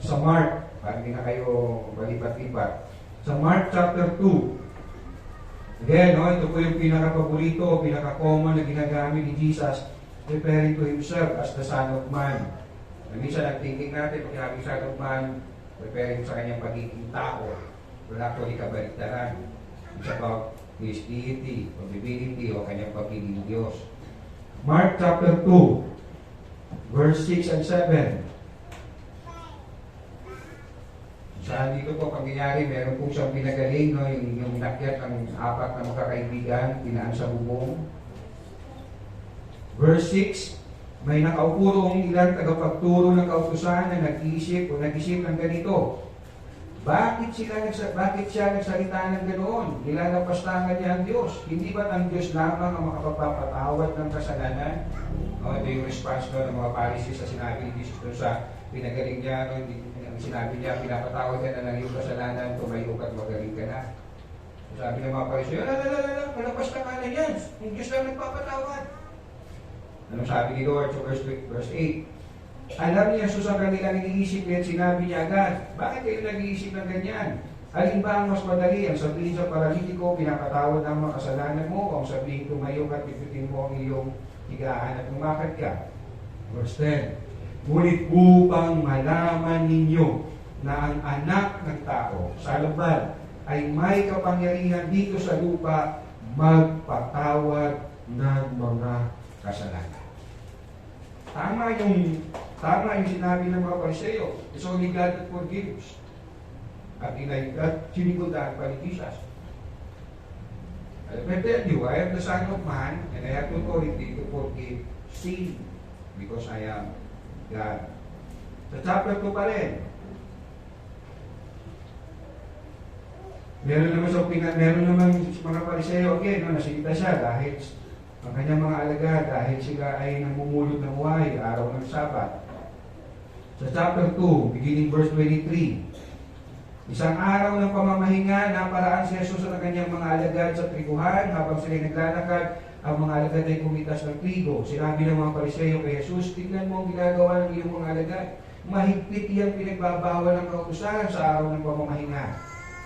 Sa Mark, para hindi na kayo balipat-lipat. Sa Mark chapter 2, again, no, ito po yung pinaka-paborito, pinaka-common na ginagamit ni Jesus, referring to Himself as the Son of Man. Minsan ang thinking natin, pag sinabi Son of Man, referring sa kanyang pagiging tao. Well, actually, kabaliktaran. It's about His deity, o divinity, o kanyang pagiging Diyos. Mark chapter 2, verse 6 and 7. Saan dito po pangyayari, meron po siyang pinagaling, no, yung inakyat ng 4 na magkakaibigan, pinaan sa bubong. Verse 6, may nakaupo roong ilang tagapagturo ng kautusan na nag-iisip ng ganito. Bakit siya nagsalita ng ganoon? Nilalapastangan niya ang Diyos. Hindi ba ang Diyos lamang ang makapagpapatawad ng kasalanan? Ito yung response ng mga Pharisees sa sinabi ni Jesus sa pinagaling niya. Sinabi niya, pinapatawad ka na ng iyong kasalanan, tumayo ka at magaling ka na. Sabi ng mga Pharisees, malapastangan yan. Ang Diyos lang nagpapatawad. Anong sabi ni Lord sa verse 8? Alam niya sa kanila nag-iisip niya at sinabi niya agad, bakit kayo nag-iisip ng ganyan? Alin ba ang mas madali? Ang sabihin sa paralitiko, pinapatawad ang mga kasalanan mo, o ang sabihin tumayo ka at pipitin mo ang iyong higaan at umakad ka? Verse 10, ngunit upang malaman ninyo na ang anak ng tao sa labal ay may kapangyarihan dito sa lupa magpatawad ng mga kasalanan. Tama yung sinabi ng mga Pariseo. It's only God that forgives. At sinigundahan pa ni Jesus. I tell you, I am the Son of Man, and I have authority to forgive sin, because I am God. Sa chapter 2 pa rin, meron naman mga Pariseo, again, nasigita siya dahil ang kanyang mga alagad, dahil sila ay namumulot ng huway, araw ng Sabat. Sa chapter 2, beginning verse 23, isang araw ng pamamahinga, naparaan si Jesus sa kanyang mga alagad sa triguhan. Habang sila'y naglalakad, ang mga alagad ay kumitas ng trigo. Sinabi ng mga Pariseo kay Jesus, tingnan mo ang ginagawa ng iyong mga alagad. Mahigpit iyang pinagbabawal ng kautusan sa araw ng pamamahinga.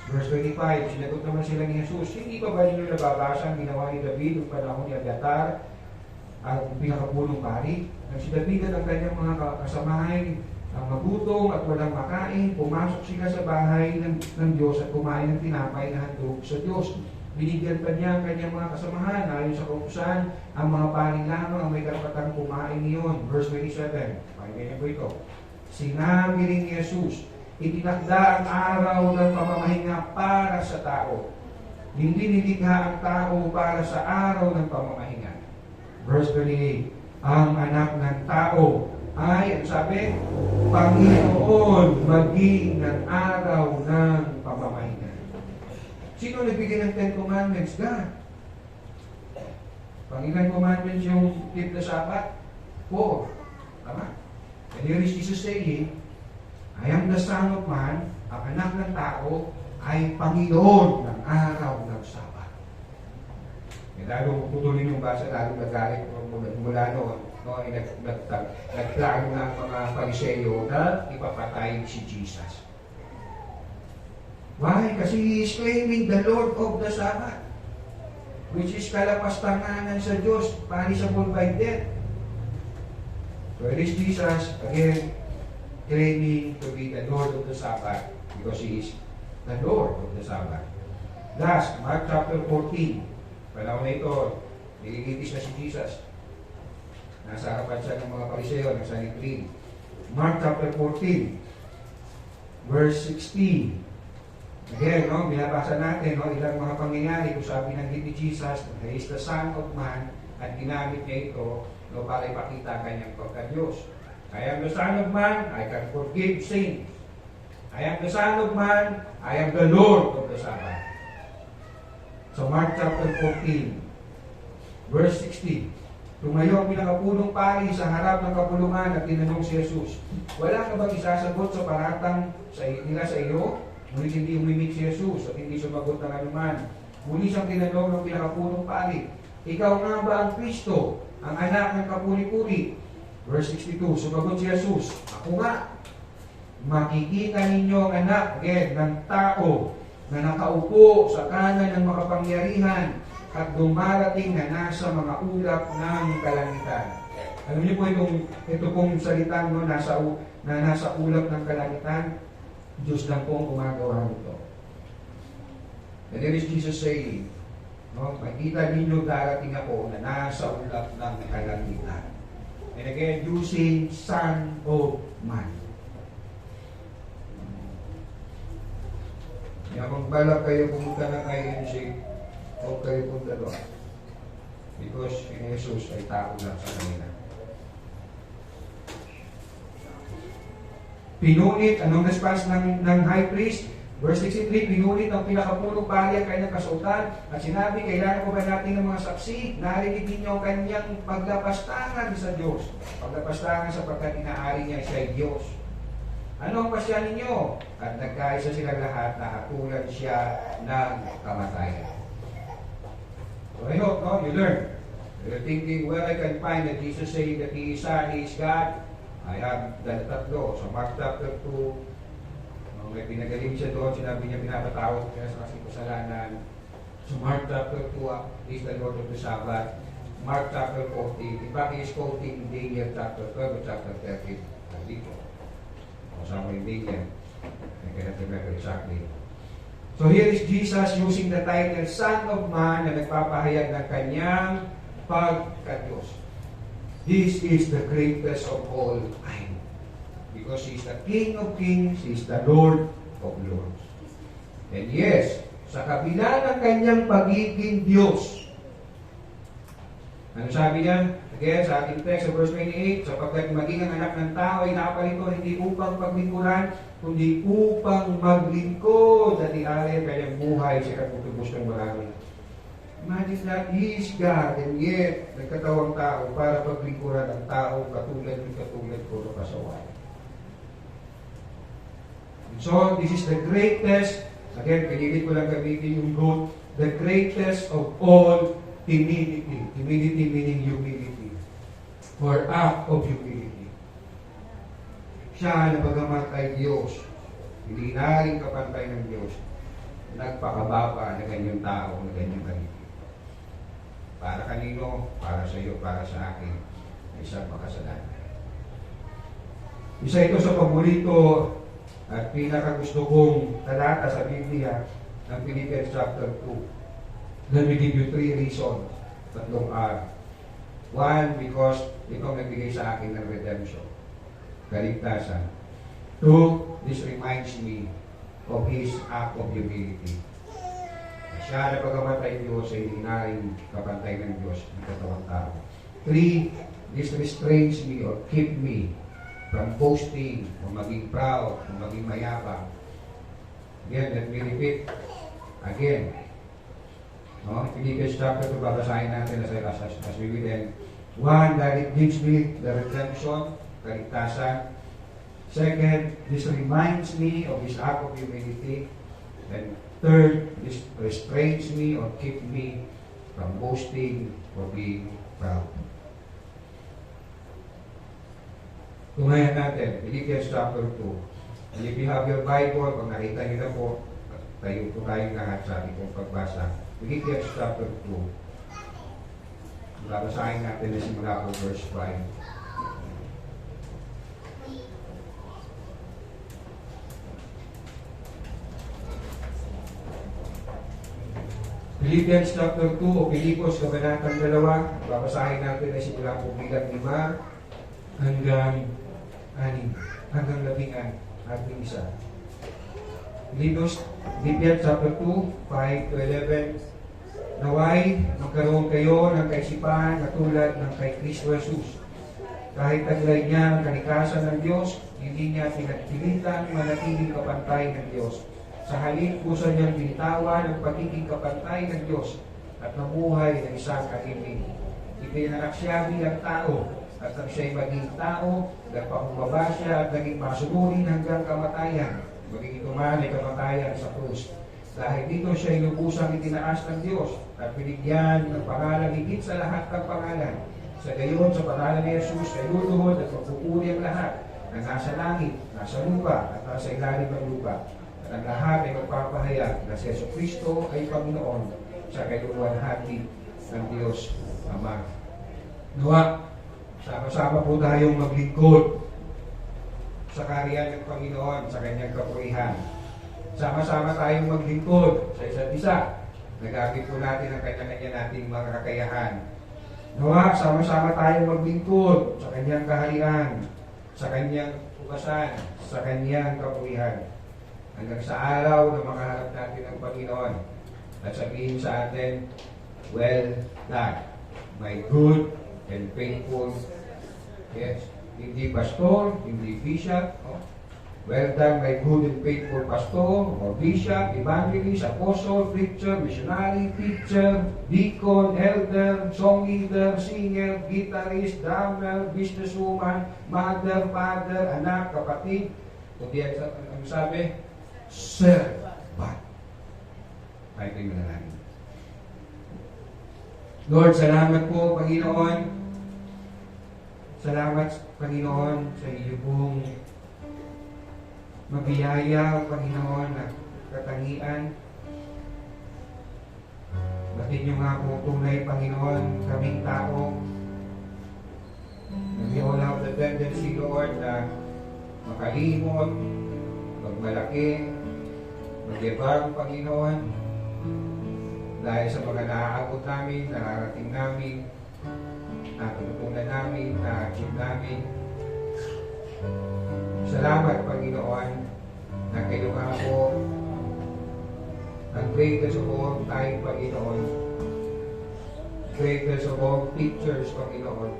Verse 25, sinagot naman sila ni Jesus, hindi pa ba ninyo nababasa ang ginawa ni David noong panahon ni Abiatar at pinakapulong pari? Nang si David at ang kanyang mga kasamahan ang magutom at walang makain, pumasok sila sa bahay ng Diyos at kumain ng tinapay na handog sa Diyos. Binigyan pa niya ang kanyang mga kasamahan ayon sa kautusan, ang mga pari lamang ang may karapatang kumain niyon. Verse 27, pakinggan niyo po ito. Sinabi rin ni Jesus, itinakda ang araw ng pamamahinga para sa tao. Hindi nilikha ang tao para sa araw ng pamamahinga. Verse 28, ang anak ng tao ay, ang sabi, Panginoon maging ng araw ng pamamahinga. Sino nagbigay ng Ten Commandments? God. Panginoon Commandments yung keep the Sabbath? 4. Tama? And here is Jesus saying, I am the Son of Man, ang anak ng tao ay Panginoon ng araw ng Sabbath. E lalo putulin yung basa, lalo nagalit mula noon, no, ay nagplano na ang mga Pariseyo na ipapatay si Jesus. Why? Kasi He is claiming the Lord of the Sabbath, which is kalapastanganan sa Diyos, punishable by death. So it is Jesus, again, claiming to be the Lord of the Sabbath because He is the Lord of the Sabbath. Last, Mark chapter 14. Panahon na ito, niligitis na si Jesus. Nasa harapan siya ng mga Pariseo, ng Sanhedrin. Mark chapter 14, verse 16. Again, no, binabasa natin, no, ilang mga pangyayari kung sabi ng ni Jesus, He is the Son of Man, at ginamit niya ito, no, para ipakita kanyang pagka-Diyos. I am the Son of Man, I can forgive sins. I am the Son of Man, I am the Lord of the Sabbath. So Mark chapter 14, verse 16. Tumayo ang pinakapunong pari sa harap ng kapulungan at tinanong si Jesus, wala ka bang isasagot sa paratang nila sa iyo? Ngunit hindi umimik si Jesus at hindi sumagot ng anuman. Muli siyang tinanong ng pinakapunong pari, ikaw nga ba ang Kristo, ang anak ng kapuri-puri? Verse 62, sumagot si Jesus, ako nga. Makikita ninyo ang anak, again, ng tao na nakaupo sa kanan ng makapangyarihan at dumarating na nasa mga ulap ng kalangitan. Alam niyo po ito pong salitang no, nasa ulap ng kalangitan, Diyos lang po ang gumagawa nito. And there is Jesus saying, no, makikita ninyo darating ako na nasa ulap ng kalangitan. And again, using Son of Man. Kaya kung balak kayo pumunta ng INC, huwag kayo punta doon. Because si Jesus ay tao lang sa kanila. Pinunit, anong response ng high priest? Verse 63, pinunit ang pinakapunong pari ang kanyang kasuotan at sinabi, kailangan ko ba natin ng mga saksi? Narinig ninyo ang kanyang paglapastangan sa Diyos. Paglapastangan sapagkat inaari niya siya ay Diyos. Ano ang pasya ninyo? At nagkaisa silang lahat na hatulan siya ng kamatayan. So I hope, no, you learn. You're thinking, well, I can find that Jesus saying that He is Son, He is God. I have the tatlo. So Mark chapter 2, may pinagaling siya doon, sinabi niya pinapatawad kaya sa kasing kasalanan. So Mark chapter 2 is the Lord of the Sabbath. Mark chapter 14, in fact, he is quoting Daniel chapter 12 or chapter 13. Dito. Kasama yung Daniel. I cannot remember exactly. So here is Jesus using the title Son of Man na nagpapahayag ng kanyang pagka-Diyos. This is the greatest of all time. Because He is the King of Kings, He is the Lord of Lords. And yes, sa kabila ng kanyang pagiging Diyos, ano sabi niya? Again, sa ating text, sa verse 28, sapagkat maging ang anak ng tao ay napalito hindi upang paglingkuran, kundi upang maglingkod at ialay kanyang buhay sa katutubos ng marami. Imagine that He is God and yet nagkatawang tao para paglingkuran ang tao katulad ko na kasawayan. So, this is the greatest, again, pinilit ko lang gamitin yung root, the greatest of all humility. Humility meaning humility. Or act of humility. Siya na bagamat ay Diyos, hindi naring kapantay ng Diyos, nagpakababa na ganyang tao, na ganyang kalipin. Para kanino? Para sa iyo, para sa akin, ay isang makasalanan. Isa ito sa paborito at pinakagusto kong talata sa Biblia ng Philippians chapter 2. Let me give you 3 reasons. Tatlong R. 1, because ito nagbigay sa akin ng redemption. Kaligtasan. 2, this reminds me of His act of humility. Kaya na pagkamatay Diyos ay hinaring kapantay ng Diyos ng katawang tao. 3, this restrains me or keep me from boasting, o maging proud, o maging mayabang. Again, let me repeat. Again. No? Philippians chapter 2, babasahin natin as we will end. 1, that it gives me the redemption, kaligtasan. 2, this reminds me of His act of humility. And 3, this restrains me or keep me from boasting or being proud. Tumayan natin, Philippians chapter 2. And if you have your Bible, pag nakita niyo na po, tayo po tayong lahat sa ating pagbasa. Philippians chapter 2. Babasahin natin na simula po verse 5. Philippians chapter 2 o Pilipos, kabanatang 2, babasahin natin na simula po bilang 5 hanggang 6, hanggang 11 at 1. Philippians chapter 2, 5 to 11. Naway, magkaroon kayo ng kaisipan na tulad ng kay Kristo Jesus. Kahit taglay niya ang kalikasan ng Diyos, hindi niya pinagpilitan manatiling kapantay ng Diyos. Sa halip po sa niyang binitawan ang pagiging kapantay ng Diyos at namuhay ng isang kaibig. Ipinanak siya bilang tao at nang siya'y maging tao, nagpakumbaba siya at naging masunurin hanggang kamatayan. Maging ito man ay kamatayan sa krus. Dahil dito siya'y lubusang itinaas ng Diyos at binigyan ng pangalan higit sa lahat ng pangalan. Sa gayon, sa pangalan ni Jesus ay luluhod at magpupuri ang lahat na nasa langit, nasa lupa at nasa ilalim ng lupa. At ang lahat ay magpapahayag na si Jesucristo ay Panginoon sa kaluwalhati ng Diyos Ama. Nawa, sama-sama po tayong maglingkod sa kaharian ng Panginoon, sa Kanyang kapurihan. Sama-sama tayong maglingkod sa isa't isa. Nagamit po natin ang kanya-kanya nating mga kakayahan. Nawa, sama-sama tayong maglingkod sa Kanyang kaharian, sa Kanyang ugasan, sa Kanyang kapurihan. Hanggang sa araw na makaharap natin ang Panginoon at sabihin sa atin, well done, my good and faithful. Yes, hindi pastor, hindi bishop. Well done, my good and faithful pastor, or bishop, evangelist, apostle, preacher, missionary, teacher, deacon, elder, song leader, singer, guitarist, drummer, businesswoman, mother, father, anak, kapatid. Kundi ang sabi, servant. Ay, kayo na namin. Lord, salamat po, Panginoon. Salamat, Panginoon, sa iyo pong mabiyaya, Panginoon, at katangian. Bakit nyo nga po tunay, Panginoon, kaming tao. We all have the tendency, Lord, na makalimot, magmalaki, magyabang, Panginoon, dahil sa mga naaabot namin, nararating namin, natutunan namin, na-achieve namin. Salamat, Panginoon, na kayo nga po ang greatest of all time, Panginoon. Greatest of all teachers, Panginoon.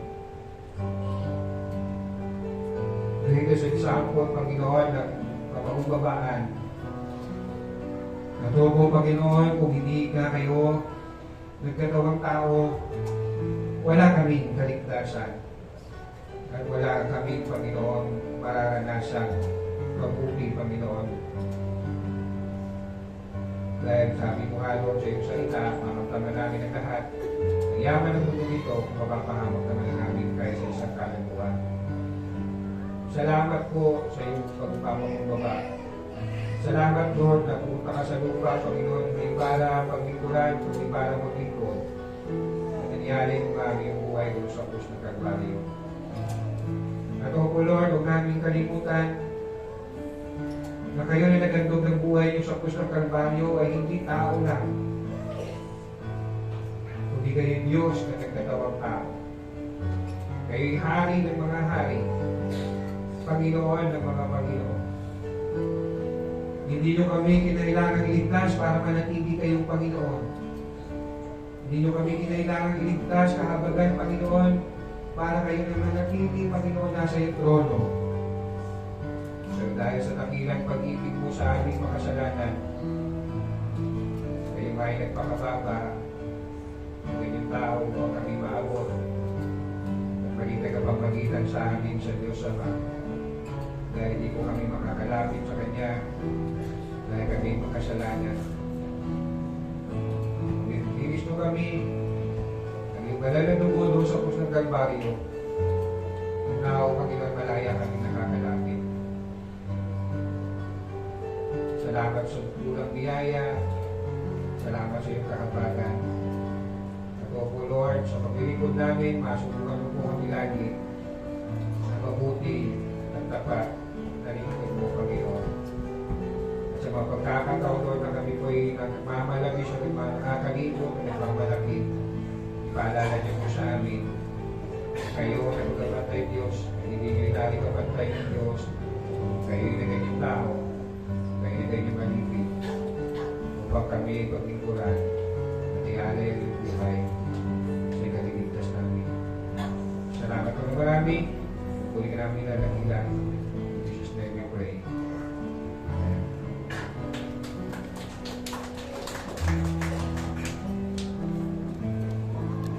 Greatest example, Panginoon, ng kapakumbabaan. Natubo, Panginoon, kung hindi ka kayo nagkatawang tao, wala kaming kaligtasan. At wala kaming, Panginoon, mararanasan mabuti, Panginoon. Dahil sabi mo nga, Lord, sa iyong salita, makamtaman namin ang lahat. Ang yaman ng mundo ito, mapapahamak naman namin kahit sa isang kaluluwan. Salamat po sa iyong pagpapakumbaba. Salamat, Lord, na pumunta ka sa lupa, Panginoon, hindi para paglingkuran, kundi para maglingkod. At nangyari mo nga aming buhay doon sa krus ng Kalbaryo. At o Lord, huwag namin kalimutan na kayo na nagandog ng buhay niyo sa krus ng Kalbaryo ay hindi tao lang, kundi kayo Diyos na nagkatawang tao. Kayo'y hari ng mga hari, Panginoon ng mga Panginoon. Hindi nyo kami kinailangan iligtas para manatili kayong Panginoon. Hindi nyo kami kinailangan iligtas kahabagan, Panginoon, para kayo na manatili, Panginoon, nasa iyong trono. Pero dahil sa dakilang pag-ibig mo sa aming makasalanan, kayo ay nagpakababa, ang ganyang tao mo kami maabot, at maging tagapamagitan sa amin sa Diyos Ama. Dahil hindi ko kami makakalapit sa Kanya, dahil kami makasalanan. Linis mo kami, naging banal na dugo doon sa krus ng Kalbaryo, now, Panginoon, malaya kami nakakalapit. Salamat sa tulang biyaya, salamat sa iyong kahabagan. Ako po, Lord, sa paglilikod namin, masubukan mo po kami lagi na mabuti at tapat na lingkod mo, Panginoon. At sa mga pagkakataon, Lord, na kami po'y nagmamalaki sa mga nakakalibot at nagmamalaki, ipaalala niyo po sa amin. Kayo na magkapantay Diyos, hindi niyo itali kapantay ng Diyos. Kayo yung naganyang tao, kayo yung naganyang malipid. Upang kami paglingkuran at ialay ang iyong buhay sa ikaliligtas namin. Salamat kami marami. Puli ka namin lalakila